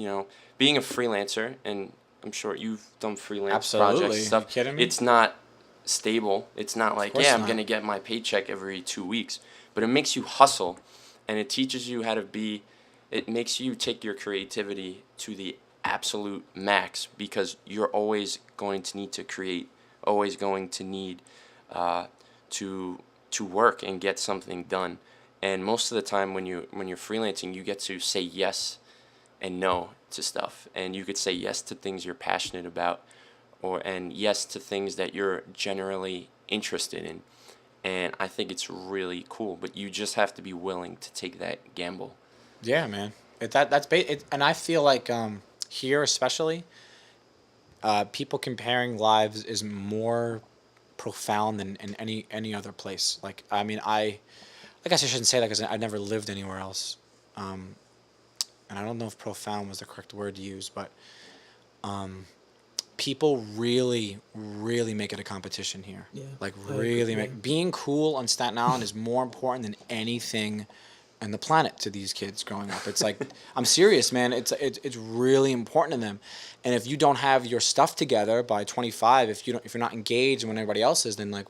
being a freelancer, and I'm sure you've done freelance projects and stuff. Are you kidding me? It's not stable. It's not like, course I'm not. going to get my paycheck every 2 weeks. But it makes you hustle, and it teaches you how to be, it makes you take your creativity to the absolute max, because you're always going to need to create, always going to need to work and get something done. And most of the time when you're freelancing, you get to say yes and no to stuff, and you could say yes to things you're passionate about, and yes to things that you're generally interested in. And I think it's really cool, but you just have to be willing to take that gamble. Yeah, man. And I feel like here especially, people comparing lives is more profound than in any other place. Like, I mean, I guess I shouldn't say that because I never lived anywhere else, and I don't know if profound was the correct word to use, but people really, really make it a competition here. Yeah, like really being cool on Staten Island is more important than anything on the planet to these kids growing up. It's like, I'm serious, man. It's really important to them. And if you don't have your stuff together by 25, if you're not engaged when everybody else is, then like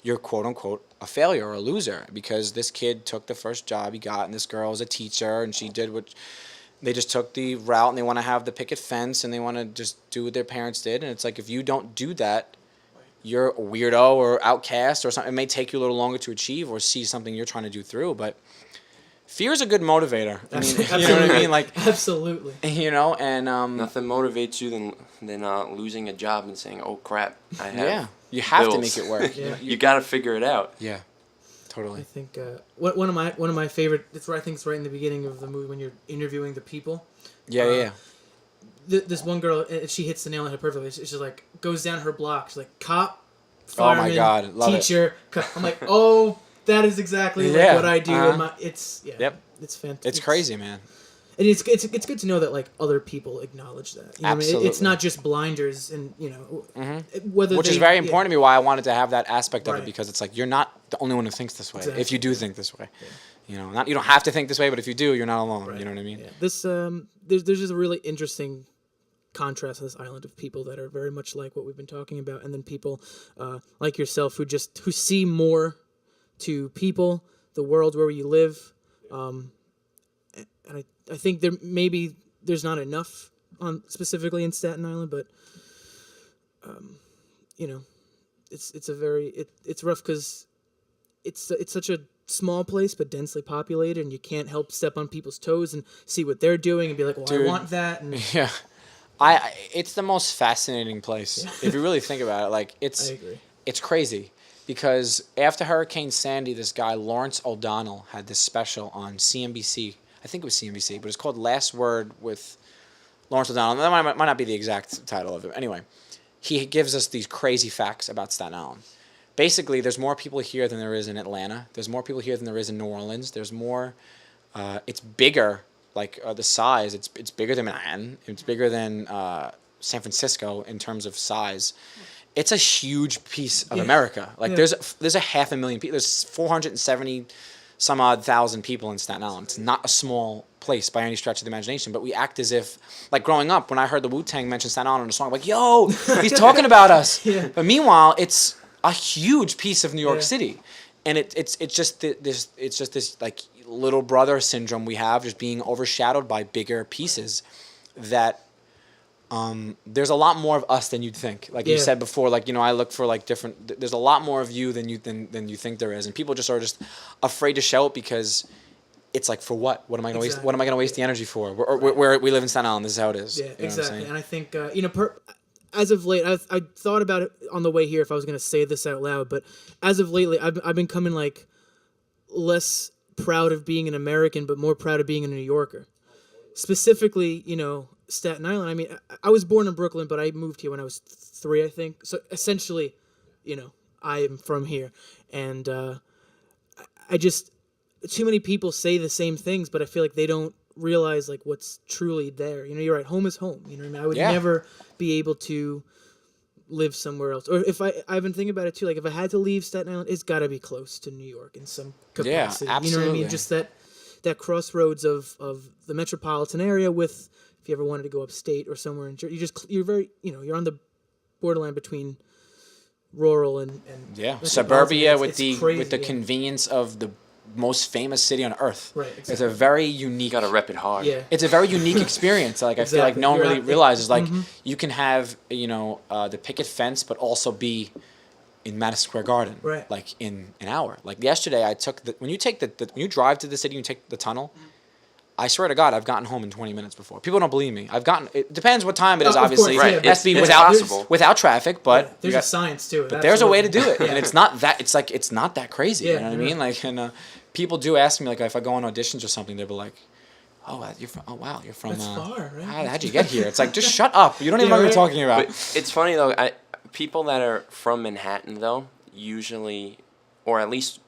you're quote unquote a failure or a loser, because this kid took the first job he got, and this girl was a teacher, and she did what they just took the route, and they want to have the picket fence, and they want to just do what their parents did. And it's like, if you don't do that, you're a weirdo or outcast or something. It may take you a little longer to achieve or see something you're trying to do through, but fear is a good motivator. I mean, you know what I mean? Like, absolutely. And nothing motivates you than losing a job and saying, "Oh crap, I have." Yeah, you have bills. to make it work. Yeah. You got to figure it out. Yeah, totally. I think one of my favorite. It's where I think it's right in the beginning of the movie when you're interviewing the people. Yeah. This one girl, she hits the nail on the head perfectly. She's just like, goes down her block. She's like, cop, fireman, oh my God, love teacher. I'm like, oh, that is exactly like what I do. It's fantastic. It's crazy, man. And it's good to know that like other people acknowledge that. You know Absolutely. what I mean? It's not just blinders, and whether which is very important to me. Why I wanted to have that aspect of Right. it, because it's like you're not the only one who thinks this way. Exactly. If you do think this way, you don't have to think this way, but if you do, you're not alone. Right. You know what I mean? Yeah. This there's just a really interesting contrast on this island of people that are very much like what we've been talking about, and then people like yourself who see more to people, the world where you live, and I think there's not enough on specifically in Staten Island, but it's rough because it's such a small place but densely populated, and you can't help step on people's toes and see what they're doing and be like, well, Dude. I want that. And Yeah. It's the most fascinating place. If you really think about it, like I agree. it's crazy, because after Hurricane Sandy, this guy Lawrence O'Donnell had this special on CNBC. I think it was CNBC, but it's called Last Word with Lawrence O'Donnell. That might not be the exact title of it. Anyway, he gives us these crazy facts about Staten Island. Basically, there's more people here than there is in Atlanta. There's more people here than there is in New Orleans. There's more. It's bigger. Like the size, it's bigger than Manhattan. It's bigger than San Francisco in terms of size. It's a huge piece of America. Like there's a 500,000 people. There's 470 some odd thousand people in Staten Island. It's not a small place by any stretch of the imagination. But we act as if, like growing up, when I heard the Wu-Tang mention Staten Island in a song, I'm like, yo, he's talking about us. Yeah. But meanwhile, it's a huge piece of New York Yeah. City, and it's just this like little brother syndrome we have, just being overshadowed by bigger pieces that there's a lot more of us than you'd think. Like you said before, like, I look for like different. There's a lot more of you than you think there is, and people just are just afraid to show it because it's like, for what? What am I gonna waste? What am I gonna waste the energy for? We live in Staten Island. This is how it is. Yeah, exactly. And I think as of late, I thought about it on the way here if I was gonna say this out loud, but as of lately, I've been coming like less proud of being an American, but more proud of being a New Yorker. Specifically, Staten Island. I mean, I was born in Brooklyn, but I moved here when I was 3, I think. So essentially, I am from here, and I just, too many people say the same things, but I feel like they don't realize like what's truly there. You're right. Home is home. You know what I mean? I would never be able to live somewhere else. Or if I've been thinking about it too. Like if I had to leave Staten Island, it's got to be close to New York in some capacity. Yeah, absolutely. You know what I mean? Just that crossroads of the metropolitan area with, if you ever wanted to go upstate or somewhere in you're very, you're on the borderline between rural and suburbia with the convenience of the most famous city on earth. Right, exactly. It's a very unique. You gotta rep it hard. Yeah. It's a very unique experience. Like I feel like no one really realizes. Like you can have the picket fence, but also be in Madison Square Garden. Right. Like in an hour. Like yesterday, I took when you drive to the city, and you take the tunnel. I swear to God, I've gotten home in 20 minutes before. People don't believe me. It depends what time it is, obviously. Course, it has to be without traffic, but there's a science to it. But there's a way to do it, and it's not that crazy. You know what I mean? Like, and people do ask me, like, if I go on auditions or something, they'll be like, "Oh, you're from? Oh, wow, you're from? That's far, right? How'd you get here?" It's like, just shut up. You don't even know what you're talking about. But it's funny though. People that are from Manhattan though, usually, or at least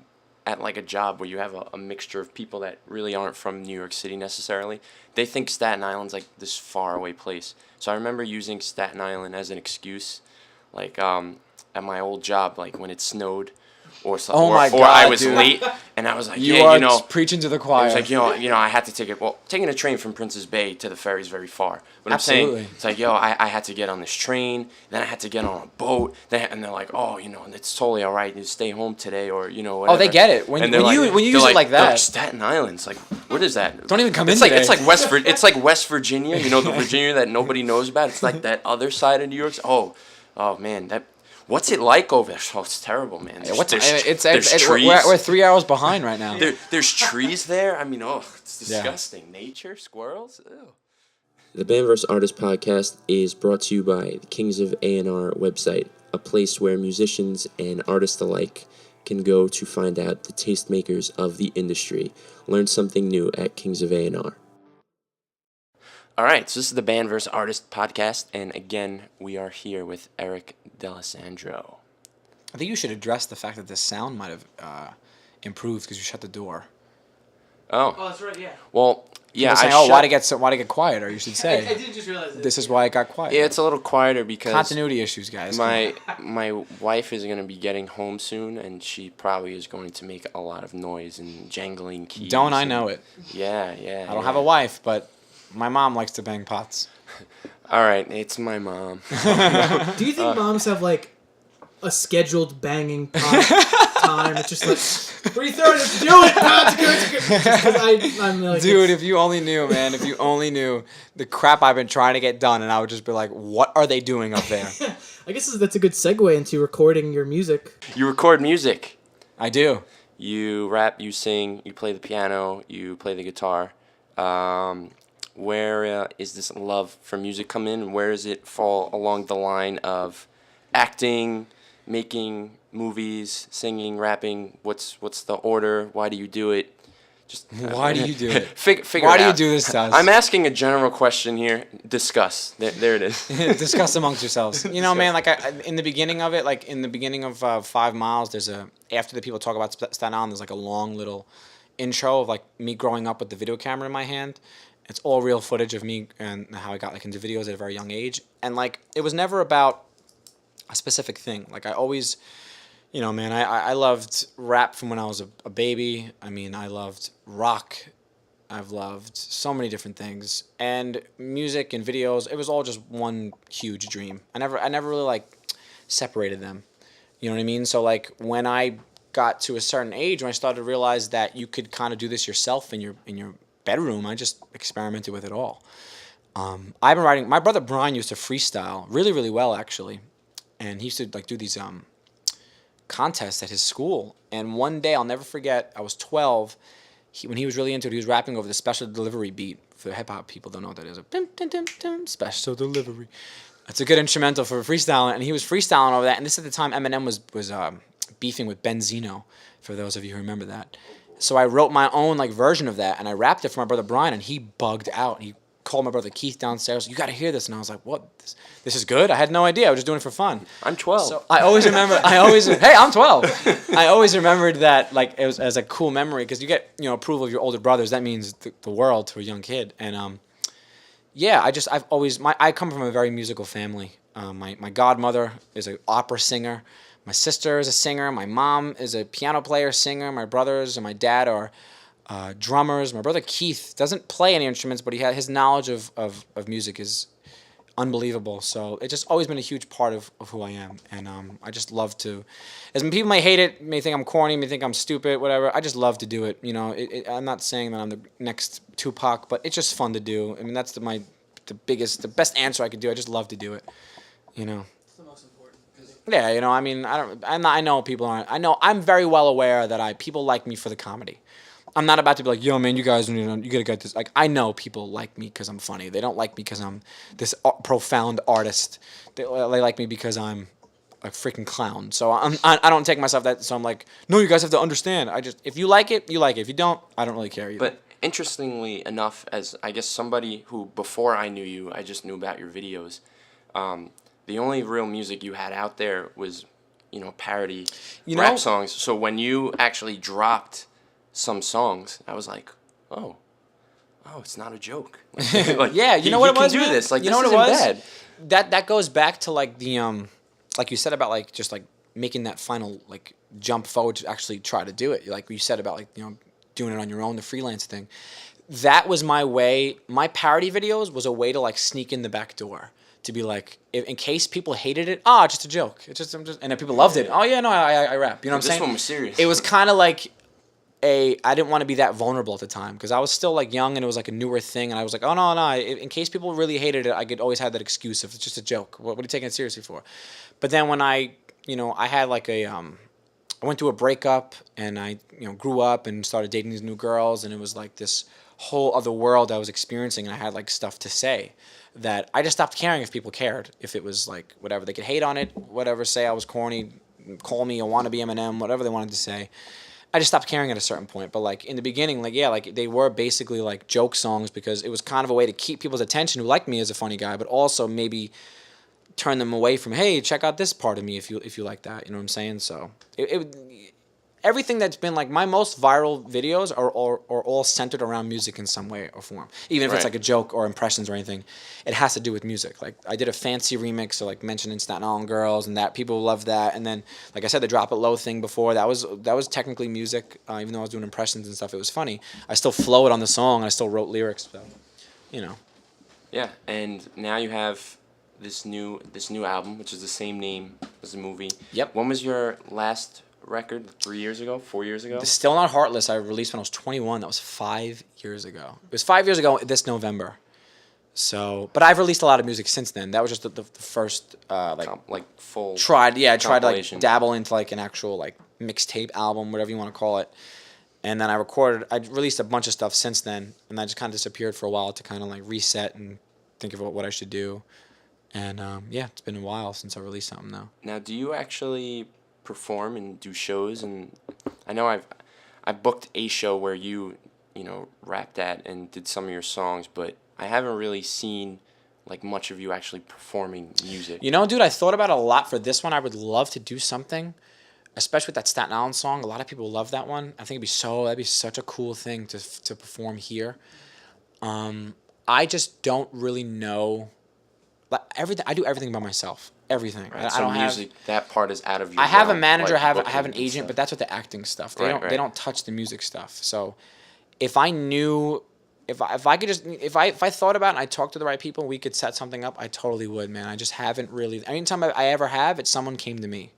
at like a job where you have a mixture of people that really aren't from New York City necessarily, they think Staten Island's like this far away place. So I remember using Staten Island as an excuse, like at my old job, like when it snowed, or I was late, and I was like, preaching to the choir. It's like I had to take it. Well, taking a train from Princess Bay to the ferry is very far. But Absolutely. I'm saying, it's like, I had to get on this train, then I had to get on a boat, and they're like, and it's totally all right. You stay home today, or whatever. Oh, they get it when you use it like that. Staten Island's like, what is that? Don't even come in. It's like West Virginia. The Virginia that nobody knows about. It's like that other side of New York. Oh man, that. What's it like over there? Oh, it's terrible, man. There's trees. We're 3 hours behind right now. There's trees there. I mean, it's disgusting. Yeah. Nature, squirrels. Ew. The Band vs. Artist podcast is brought to you by the Kings of A&R website, a place where musicians and artists alike can go to find out the tastemakers of the industry. Learn something new at Kings of A&R. All right, so this is the Band vs. Artist podcast, and again, we are here with Eric D'Alessandro. I think you should address the fact that the sound might have improved because you shut the door. Oh, that's right. Yeah. Well, yeah. Why'd it get quieter? You should say. I did just realize this is why it got quiet. Yeah, it's a little quieter because continuity issues, guys. My wife is going to be getting home soon, and she probably is going to make a lot of noise and jangling keys. Don't I know it? Yeah. I don't have a wife, but my mom likes to bang pots. All right, it's my mom. Do you think moms have like a scheduled banging pot time? It's just like, what are you throwing? Do it, pot's good. I'm like, dude, if you only knew, man. If you only knew the crap I've been trying to get done, and I would just be like, what are they doing up there? I guess that's a good segue into recording your music. You record music. I do. You rap, you sing, you play the piano, you play the guitar. Where is this love for music come in? Where does it fall along the line of acting, making movies, singing, rapping? What's the order? Why do you do it? Why do you do it? Figure Why it do you out. do this to us? I'm asking a general question here. Discuss. There it is. Discuss amongst yourselves. Man, like in the beginning of it, like in the beginning of 5 Miles, after the people talk about Staten Island, there's like a long little intro of like me growing up with the video camera in my hand. It's all real footage of me and how I got like into videos at a very young age. And like it was never about a specific thing. Like I always, man, I loved rap from when I was a baby. I mean, I loved rock. I've loved so many different things. And music and videos, it was all just one huge dream. I never really like separated them. You know what I mean? So like when I got to a certain age, when I started to realize that you could kind of do this yourself in your bedroom, I just experimented with it all. I've been writing. My brother Brian used to freestyle really, really well, actually, and he used to like do these contests at his school. And one day, I'll never forget. I was 12. When he was really into it, he was rapping over the special delivery beat. For hip hop people, don't know what that is. Special delivery. It's a good instrumental for freestyling, and he was freestyling over that. And this at the time Eminem was beefing with Benzino, for those of you who remember that. So I wrote my own like version of that, and I rapped it for my brother Brian, and he bugged out. He called my brother Keith downstairs. You got to hear this, and I was like, "What? This is good." I had no idea. I was just doing it for fun. I'm 12. So I always remember. Hey, I'm 12. I always remembered that like it was as a cool memory because you get approval of your older brothers. That means the world to a young kid, and yeah, I come from a very musical family. My godmother is an opera singer. My sister is a singer. My mom is a piano player, singer. My brothers and my dad are drummers. My brother Keith doesn't play any instruments, but his knowledge of music is unbelievable. So it's just always been a huge part of who I am. And I just love to, as people may hate it, may think I'm corny, may think I'm stupid, whatever. I just love to do it. I'm not saying that I'm the next Tupac, but it's just fun to do. I mean, that's the best answer I could do. I just love to do it. It's the most important. Yeah, I mean, I know people aren't. I know I'm very well aware that people like me for the comedy. I'm not about to be like, yo, man, you guys, you gotta get this. Like, I know people like me because I'm funny. They don't like me because I'm this profound artist. They like me because I'm a freaking clown. So I don't take myself that. So I'm like, no, you guys have to understand. If you like it, you like it. If you don't, I don't really care either. But interestingly enough, as I guess somebody who before I knew you, I just knew about your videos. The only real music you had out there was, parody rap songs. So when you actually dropped some songs, I was like, oh, it's not a joke. Like, yeah, you know what it was? He can do this. Like, you know this what it isn't was? bad. That goes back to like the like you said about like just like making that final like jump forward to actually try to do it. Like you said about like doing it on your own, the freelance thing. That was my way. My parody videos was a way to like sneak in the back door. To be like, in case people hated it, just a joke. It's just, and then people loved it. Oh yeah, no, I rap. You know what I'm saying? This one was serious. It was kind of like I didn't want to be that vulnerable at the time because I was still like young and it was like a newer thing, and I was like, oh no, in case people really hated it, I could always have that excuse if it's just a joke. What are you taking it seriously for? But then when I had like I went through a breakup and I grew up and started dating these new girls, and it was like this whole other world I was experiencing, and I had like stuff to say that I just stopped caring if people cared. If it was like whatever, they could hate on it, whatever, say I was corny, call me a wannabe Eminem, whatever they wanted to say. I just stopped caring at a certain point. But like in the beginning, like they were basically like joke songs because it was kind of a way to keep people's attention who liked me as a funny guy, but also maybe turn them away from, hey, check out this part of me if you like that. You know what I'm saying? So everything that's been like my most viral videos are all centered around music in some way or form. Even if it's like a joke or impressions or anything, it has to do with music. Like I did a fancy remix of like mentioning Staten Island Girls, and that people loved that. And then, like I said, the Drop It Low thing before, that was technically music. Even though I was doing impressions and stuff, it was funny. I still flowed on the song. I still wrote lyrics. So, Yeah, and now you have this new album, which is the same name as the movie. Yep. When was your last record? 3 years ago? 4 years ago? Still Not Heartless I released when I was 21. That was 5 years ago. It was 5 years ago this November. So, but I've released a lot of music since then. That was just the first full tried to like dabble into like an actual like mixtape album, whatever you want to call it. And then I released a bunch of stuff since then, and I just kind of disappeared for a while to kind of like reset and think about what I should do. And it's been a while since I released something now. Now, do you actually perform and do shows? And I know I booked a show where you rapped at and did some of your songs, but I haven't really seen like much of you actually performing music. Dude, I thought about it a lot for this one. I would love to do something, especially with that Staten Island song. A lot of people love that one. I think that'd be such a cool thing to perform here. I just don't really know. I do everything by myself. Everything. Right, I don't music, that part is out of your I have realm, a manager, like I have an agent, but that's with the acting stuff. They don't touch the music stuff. So if I knew, if I thought about it and I talked to the right people, we could set something up, I totally would, man. I just haven't really. Anytime I ever have, it's someone came to me.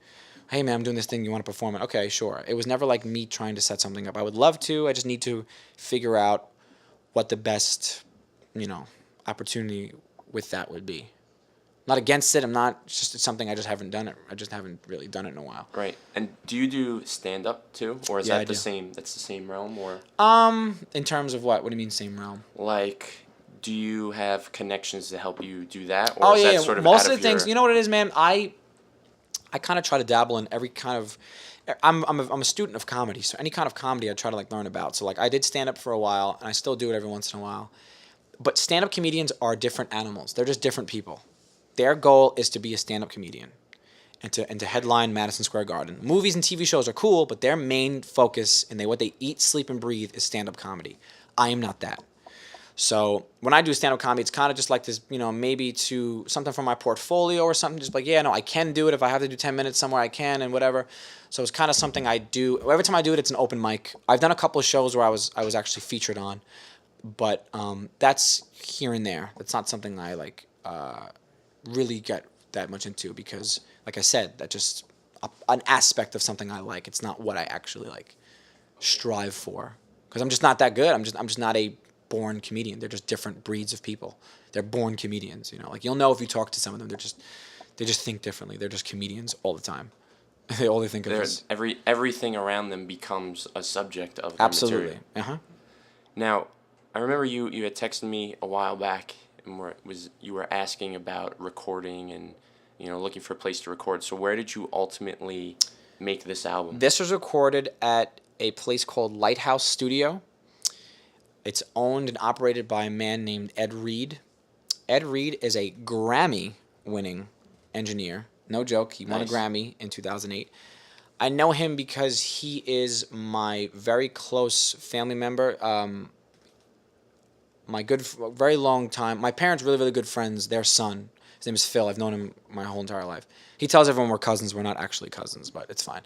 Hey man, I'm doing this thing, you want to perform it? Okay, sure. It was never like me trying to set something up. I would love to. I just need to figure out what the best, opportunity with that would be. Not against it. I'm not. It's just something I just haven't done it. I just haven't really done it in a while. Right. And do you do stand up too, or is Yeah, I that the do. same? That's the same realm, or In terms of what? What do you mean same realm? like, do you have connections to help you do that, or Oh is yeah, that yeah. sort of Most out of the things. your... You know what it is, man. I kind of try to dabble in every kind of. I'm a student of comedy, so any kind of comedy I try to like learn about. So like I did stand up for a while, and I still do it every once in a while. But stand up comedians are different animals. They're just different people. Their goal is to be a stand up comedian, and to headline Madison Square Garden. Movies and TV shows are cool, but their main focus and what they eat, sleep, and breathe is stand up comedy. I am not that. So when I do stand-up comedy, it's kind of just like this, maybe to something from my portfolio or something. Just like, yeah, no, I can do it. If I have to do 10 minutes somewhere, I can, and whatever. So it's kind of something I do. Every time I do it, it's an open mic. I've done a couple of shows where I was actually featured on, but that's here and there. It's not something I like really get that much into because, like I said, that's just an aspect of something I like. It's not what I actually like strive for because I'm just not that good. I'm just not a born comedian. They're just different breeds of people. They're born comedians, like you'll know if you talk to some of them. They just think differently. They're just comedians all the time. All they think of is everything around them becomes a subject of the absolutely. material. Now, I remember you had texted me a while back and you were asking about recording and looking for a place to record. So where did you ultimately make this album? This was recorded at a place called Lighthouse Studio. It's owned and operated by a man named Ed Reed. Ed Reed is a Grammy-winning engineer. No joke. He won a Grammy in 2008. I know him because he is my very close family member. Very long time. My parents really, really good friends. Their son. His name is Phil. I've known him my whole entire life. He tells everyone we're cousins. We're not actually cousins, but it's fine.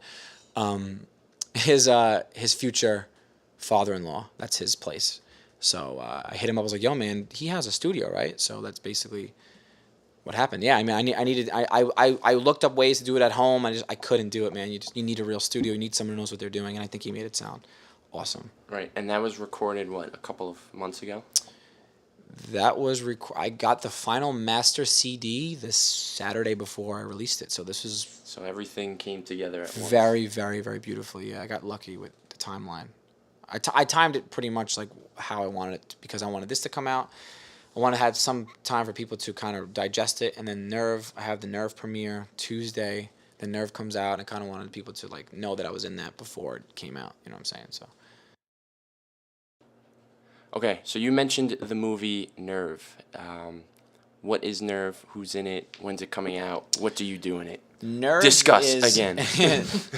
His future father-in-law. That's his place. So I hit him up. I was like, "Yo, man, he has a studio, right?" So that's basically what happened. Yeah, I mean, I looked up ways to do it at home. I couldn't do it, man. You need a real studio. You need someone who knows what they're doing, and I think he made it sound awesome. Right, and that was recorded a couple of months ago. That was I got the final master CD this Saturday before I released it. So this was so everything came together at once. Very, very, very beautifully. Yeah, I got lucky with the timeline. I timed it pretty much like how I wanted it because I wanted this to come out. I want to have some time for people to kind of digest it, and then I have the Nerve premiere Tuesday. The Nerve comes out, and I kind of wanted people to like know that I was in that before it came out. You know what I'm saying? So. Okay, so you mentioned the movie Nerve. What is Nerve? Who's in it? When's it coming out? What do you do in it? Nerve Discuss again.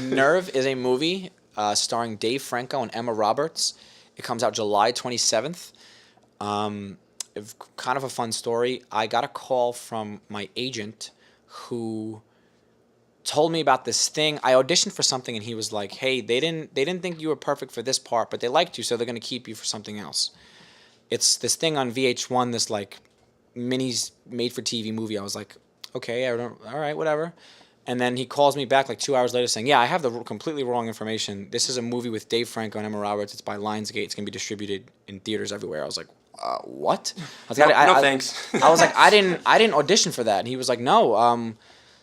Nerve is a movie starring Dave Franco and Emma Roberts. It comes out July 27th. Kind of a fun story. I got a call from my agent who told me about this thing. I auditioned for something and he was like, "Hey, they didn't think you were perfect for this part, but they liked you, so they're going to keep you for something else." It's this thing on VH1, this like minis made for TV movie. I was like, "Okay, all right, whatever." And then he calls me back like 2 hours later saying, "Yeah, I have the completely wrong information. This is a movie with Dave Franco and Emma Roberts. It's by Lionsgate. It's going to be distributed in theaters everywhere." I was like, "What?" I was like, no, thanks. I was like, I didn't audition for that. And he was like, "No,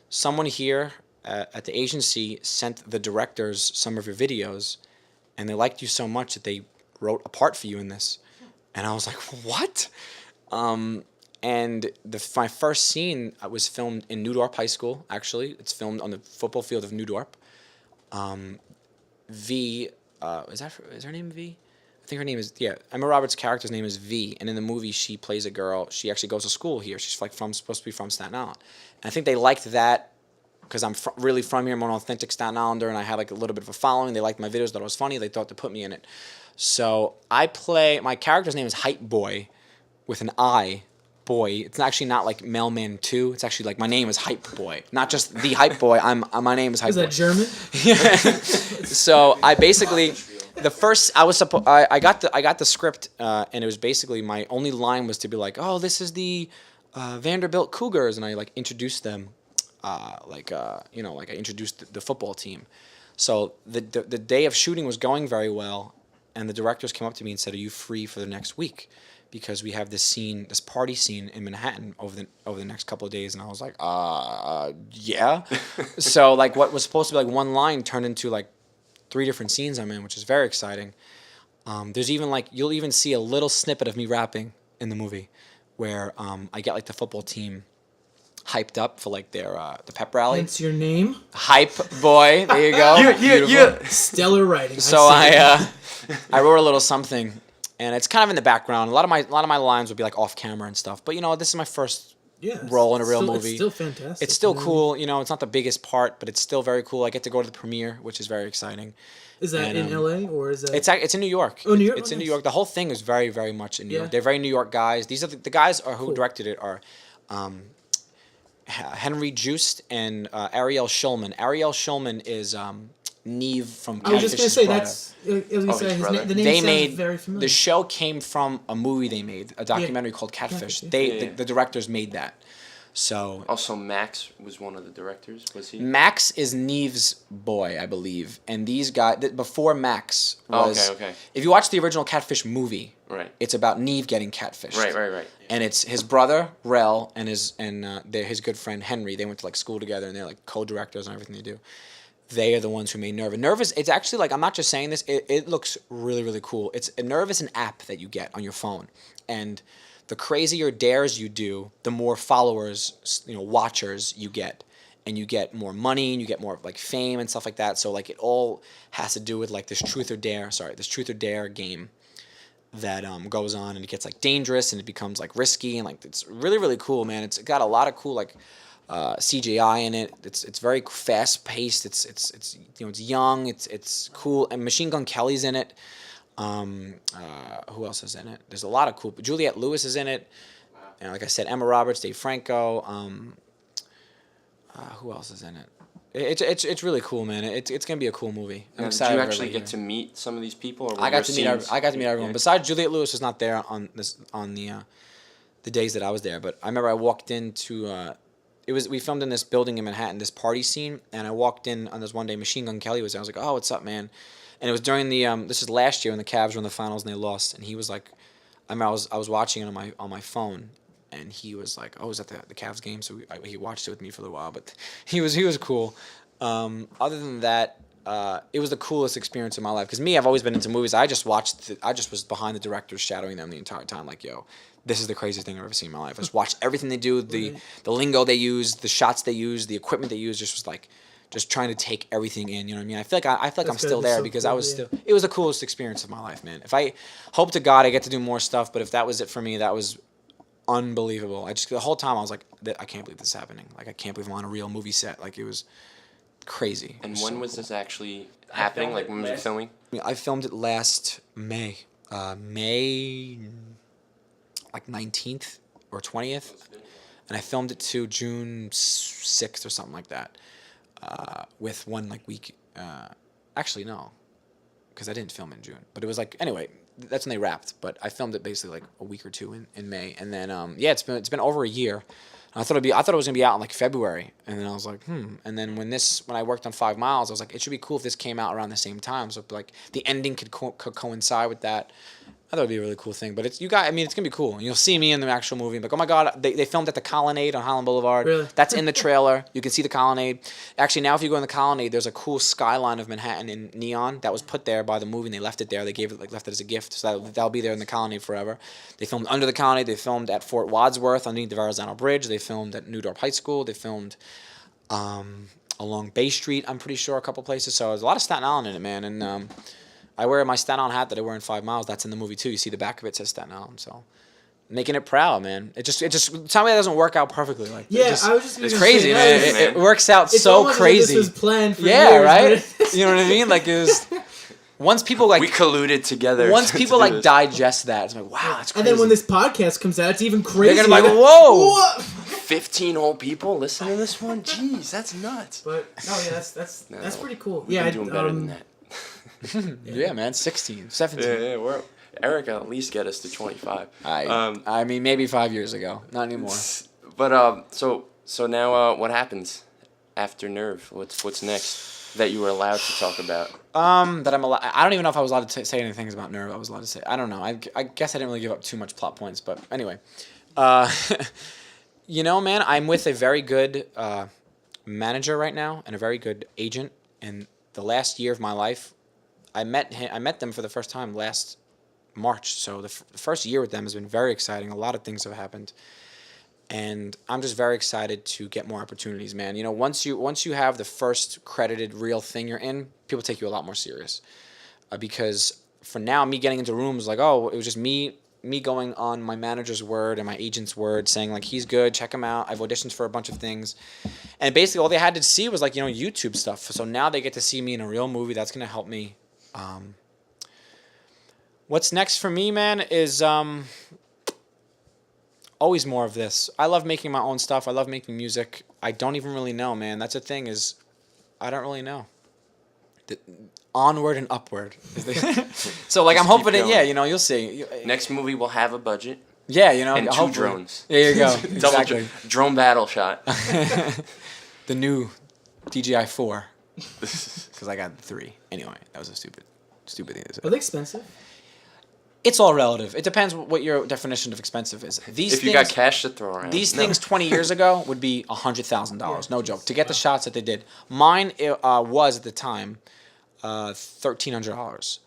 someone here at the agency sent the directors some of your videos, and they liked you so much that they wrote a part for you in this." And I was like, "What?" And my first scene was filmed in New Dorp High School, actually. It's filmed on the football field of New Dorp. V, is her name V? I think her name is, yeah. Emma Roberts' character's name is V, and in the movie she plays a girl. She actually goes to school here. She's like supposed to be from Staten Island. And I think they liked that because I'm really from here. I'm an authentic Staten Islander, and I had like a little bit of a following. They liked my videos, thought it was funny. They thought to put me in it. So my character's name is Hype Boy with an I. Boy. It's actually not like Mailman 2. It's actually like my name is Hype Boy, not just the Hype Boy. My name is Hype Boy. Is that German? So I basically I got the script and it was basically my only line was to be like, "Oh, this is the Vanderbilt Cougars," and I like introduced them, I introduced the football team. So the day of shooting was going very well, and the directors came up to me and said, "Are you free for the next week? Because we have this party scene in Manhattan over the next couple of days." And I was like, yeah. So like what was supposed to be like one line turned into like 3 different scenes I'm in, which is very exciting. There's even like, you'll even see a little snippet of me rapping in the movie where I get like the football team hyped up for like their the pep rally. Hence your name. Hype boy. There you go. Yeah. Stellar writing. So I wrote a little something, and it's kind of in the background. A lot of my lines would be like off camera and stuff. But this is my first role in a real movie. It's still fantastic. It's still cool. It's not the biggest part, but it's still very cool. I get to go to the premiere, which is very exciting. Is that in LA or is that? It's in New York. Oh, New York. It's in New York. The whole thing is very, very much in New Yeah. York. They're very New York guys. These are the guys who directed it are. Henry Joost and Ariel Schulman. Ariel Schulman is Neve from I was just Catfish's gonna say brother. that's. I was gonna say his brother. the name They sounds made very familiar. the show came from a movie they made, a documentary called Catfish. Catfish, The directors made that. So Also, Max was one of the directors, was he? Max is Neve's boy, I believe, and these guys before Max was. Okay. If you watch the original Catfish movie, Right. it's about Neve getting catfished. Right. And it's his brother Rel and his good friend Henry. They went to like school together, and they're like co-directors on everything they do. They are the ones who made Nerve. And Nerve is, it's actually like, I'm not just saying this, it looks really, really cool. Nerve is an app that you get on your phone. And the crazier dares you do, the more followers, watchers you get. And you get more money, and you get more like fame and stuff like that. So like it all has to do with like this truth or dare game that goes on, and it gets like dangerous, and it becomes like risky, and like it's really, really cool, man. It's got a lot of cool like CGI in it. It's very fast paced. It's young. It's cool. And Machine Gun Kelly's in it. Who else is in it? There's a lot of cool. Juliette Lewis is in it. And like I said, Emma Roberts, Dave Franco. Who else is in it? It's really cool, man. It's gonna be a cool movie. I'm excited. Did you for actually everybody get to meet some of these people? Or I got to meet everyone. Yeah. Besides Juliette Lewis was not there on the days that I was there, but I remember I walked into we filmed in this building in Manhattan, this party scene, and I walked in on this one day. Machine Gun Kelly was there. I was like, "Oh, what's up, man?" And it was during the this is last year when the Cavs were in the finals and they lost, and he was like, I remember I was watching it on my phone. And he was like, "Oh, was that the Cavs game?" So he watched it with me for a little while, but he was cool. Other than that, it was the coolest experience of my life. Because me, I've always been into movies. I just was behind the directors, shadowing them the entire time. Like, yo, this is the craziest thing I've ever seen in my life. I just watched everything they do, the lingo they use, the shots they use, the equipment they use. Just was like, just trying to take everything in. You know what I mean? I feel like I'm still there because I was still. It was the coolest experience of my life, man. If I hope to God I get to do more stuff, but if that was it for me, that was unbelievable. The whole time I was like, I can't believe this is happening. Like, I can't believe I'm on a real movie set. Like, it was crazy. And when was this actually happening? Like, when was you filming? I filmed it last May. May like 19th or 20th. And I filmed it to June 6th or something like that. With one like week. Actually, no. Because I didn't film in June. But it was like, anyway, that's when they wrapped. But I filmed it basically like a week or two in May. And then, it's been over a year. And I thought it was gonna be out in like February, and then I was like, And then when I worked on 5 Miles, I was like, it should be cool if this came out around the same time, so like the ending could coincide with that. I thought it'd be a really cool thing. But it's gonna be cool. And you'll see me in the actual movie. Like, oh my God, they filmed at the Colonnade on Holland Boulevard. Really? That's in the trailer. You can see the Colonnade. Actually, now if you go in the Colonnade, there's a cool skyline of Manhattan in neon that was put there by the movie, and they left it there. They left it as a gift, so that'll be there in the Colonnade forever. They filmed under the Colonnade. They filmed at Fort Wadsworth underneath the Verrazano Bridge. They filmed at New Dorp High School. They filmed along Bay Street, I'm pretty sure, a couple places. So there's a lot of Staten Island in it, man. And I wear my Staten Island hat that I wear in 5 Miles. That's in the movie too. You see the back of it says Staten Island. So making it proud, man. It just tell me that doesn't work out perfectly. Like, I was just. It's crazy, man. It works out it's so crazy. Like this was planned for yeah, years, right. You know what I mean? Like, it was. Once people like we colluded together. Once people like digest that, it's like, wow, that's crazy. And then when this podcast comes out, it's even crazier. They're gonna be like, whoa. 15 whole people listen to this one. Jeez, that's nuts. But that's pretty cool. We've been doing better than that. Yeah, man, 16, 17. Yeah, Eric at least get us to 25. I mean, maybe 5 years ago, not anymore. But so now what happens after Nerve? What's next? that you were allowed to talk about? That I'm allowed. I don't even know if I was allowed to say any things about Nerve. I was allowed to say. I don't know. I guess I didn't really give up too much plot points, but anyway. You know, man, I'm with a very good manager right now and a very good agent. And the last year of my life, I met them for the first time last March. So the first year with them has been very exciting. A lot of things have happened. And I'm just very excited to get more opportunities, man. You know, once you have the first credited real thing you're in, people take you a lot more serious. Because for now, me getting into rooms like, oh, it was just me going on my manager's word and my agent's word, saying like, he's good, check him out. I've auditioned for a bunch of things, and basically all they had to see was like, you know, YouTube stuff. So now they get to see me in a real movie. That's gonna help me. What's next for me, man, is always more of this. I love making my own stuff. I love making music. I don't even really know, man. That's the thing, is I don't really know. Onward and upward. So like, I'm hoping that, yeah, you know, you'll see. Next movie will have a budget. Yeah, you know, and 2 drones. There you go. Exactly. Drone battle shot. The new DJI 4. Because I got 3. Anyway, that was a stupid thing to say. Are they expensive? It's all relative. It depends what your definition of expensive is. If you got cash to throw around. These things 20 years ago would be $100,000. No joke. To get the shots that they did. Mine was at the time $1,300.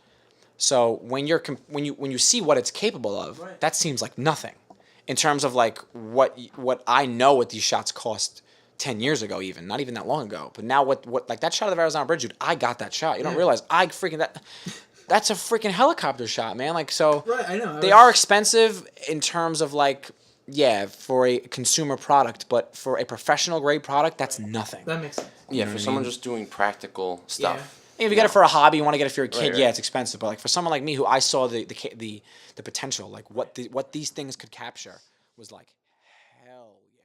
So when you see what it's capable of, that seems like nothing, in terms of like what I know what these shots cost 10 years ago, even not even that long ago. But now what like that shot of the Arizona Bridge, dude, I got that shot. You don't realize that's a freaking helicopter shot, man. Like, so right, I know. They are expensive in terms of like, yeah, for a consumer product, but for a professional grade product, that's nothing. That makes sense. Yeah, for someone just doing practical stuff. Yeah. If you get it for a hobby, you want to get it for your kid, Right. yeah, it's expensive. But like for someone like me, who I saw the potential, like what these things could capture, was like, hell yeah.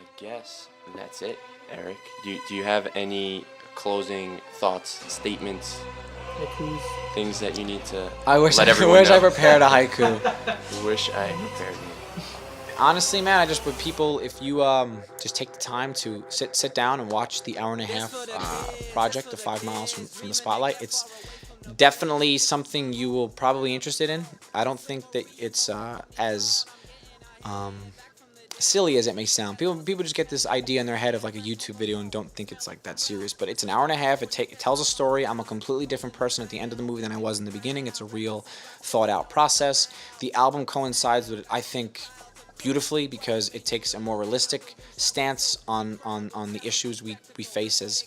I guess that's it, Eric. Do you have any closing thoughts, statements, things that you need to let everyone know? I prepared a haiku. Wish I prepared one. Honestly, man, I just would people, if you just take the time to sit down and watch the hour-and-a-half project, the 5 miles from the spotlight, it's definitely something you will probably be interested in. I don't think that it's as silly as it may sound. People just get this idea in their head of like a YouTube video and don't think it's like that serious. But it's an hour and a half. It tells a story. I'm a completely different person at the end of the movie than I was in the beginning. It's a real thought-out process. The album coincides with it, I think, beautifully, because it takes a more realistic stance on the issues we face as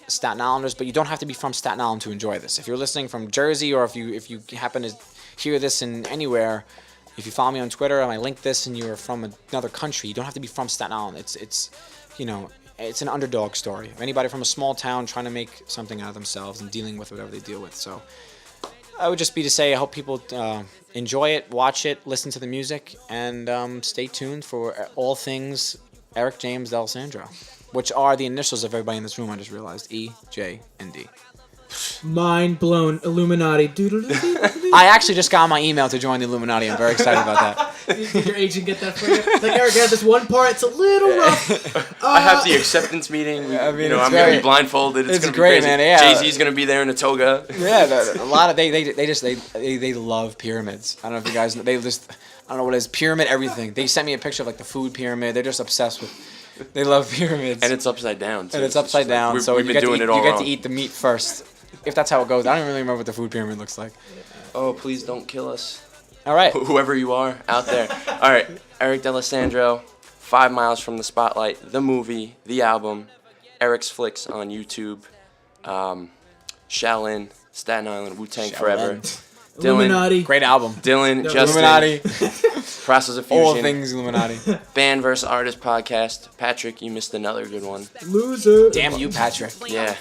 Staten Islanders. But you don't have to be from Staten Island to enjoy this. If you're listening from Jersey, or if you happen to hear this in anywhere, if you follow me on Twitter and I link this and you're from another country, you don't have to be from Staten Island. It's you know, it's an underdog story. Anybody from a small town trying to make something out of themselves and dealing with whatever they deal with. So I would just be to say, I hope people enjoy it, watch it, listen to the music, and stay tuned for all things Eric James D'Alessandro, which are the initials of everybody in this room, I just realized. E, J, and D. Mind blown. Illuminati. I actually just got my email to join the Illuminati. I'm very excited about that. Did your agent get that for you? Like, Eric, I have this one part. It's a little rough. I have the acceptance meeting. I mean, I'm going to be blindfolded. It's going to be great, crazy. Man. Yeah. Jay-Z's going to be there in a toga. Yeah, a lot of they love pyramids. I don't know if you guys know. I don't know what it is. Pyramid everything. They sent me a picture of like the food pyramid. They're just obsessed with. They love pyramids. And it's upside down too. And it's upside down. So we've been doing it all wrong. You get to eat the meat first. If that's how it goes. I don't really remember what the food pyramid looks like. Oh, please don't kill us. All right. Whoever you are out there. All right. Eric D'Alessandro, 5 Miles from the Spotlight, the movie, the album, Eric's Flicks on YouTube, Shaolin, Staten Island, Wu-Tang Forever. Dylan, Illuminati. Great album. Dylan, Justin. Illuminati. Process of Fusion. All things Illuminati. Band vs. Artist podcast. Patrick, you missed another good one. Loser. Damn you, Patrick. Yeah.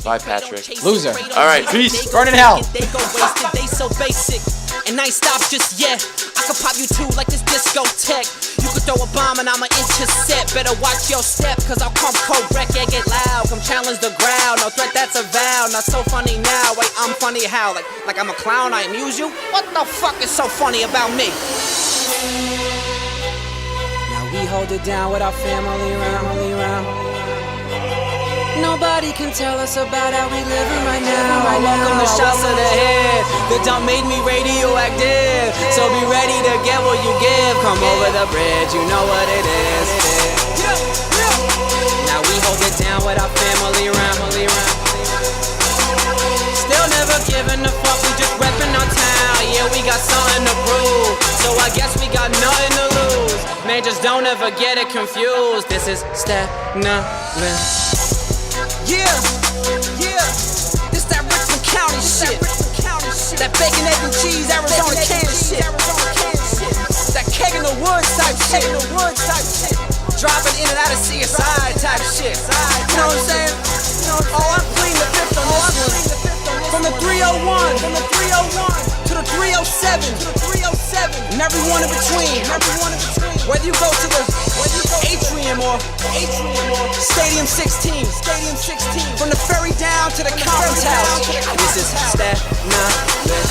Bye, Patrick. Loser. All right, peace. Burn in hell. They go wasted, they so basic. And I ain't stopped just yet. I could pop you too like this discotheque. You could throw a bomb and I'ma intercept. Better watch your step, cause I'll come correct. Yeah, get loud, come challenge the ground. No threat, that's a vow. Not so funny now. Wait, I'm funny how? Like I'm a clown, I amuse you? What the fuck is so funny about me? Now we hold it down with our family around. Nobody can tell us about how we living right now. Welcome to shots to the head. The dump made me radioactive. So be ready to get what you give. Come over the bridge, you know what it is. Now we hold it down with our family around. Still never giving a fuck, we just reppin' our town. Yeah, we got something to prove, so I guess we got nothing to lose. Man, just don't ever get it confused. This is Staten Island. Yeah, this that Richmond County shit. That bacon, egg, and cheese, Arizona can shit. That keg in the woods type shit. Dropping in and out of CSI type shit. You know what I'm saying? Oh, I'm pleading the fifth on this one. From the 301 to the 307 and everyone in between. Whether you go to the Atrium or Stadium 16, from the ferry down to the conference house. This is Staten Island.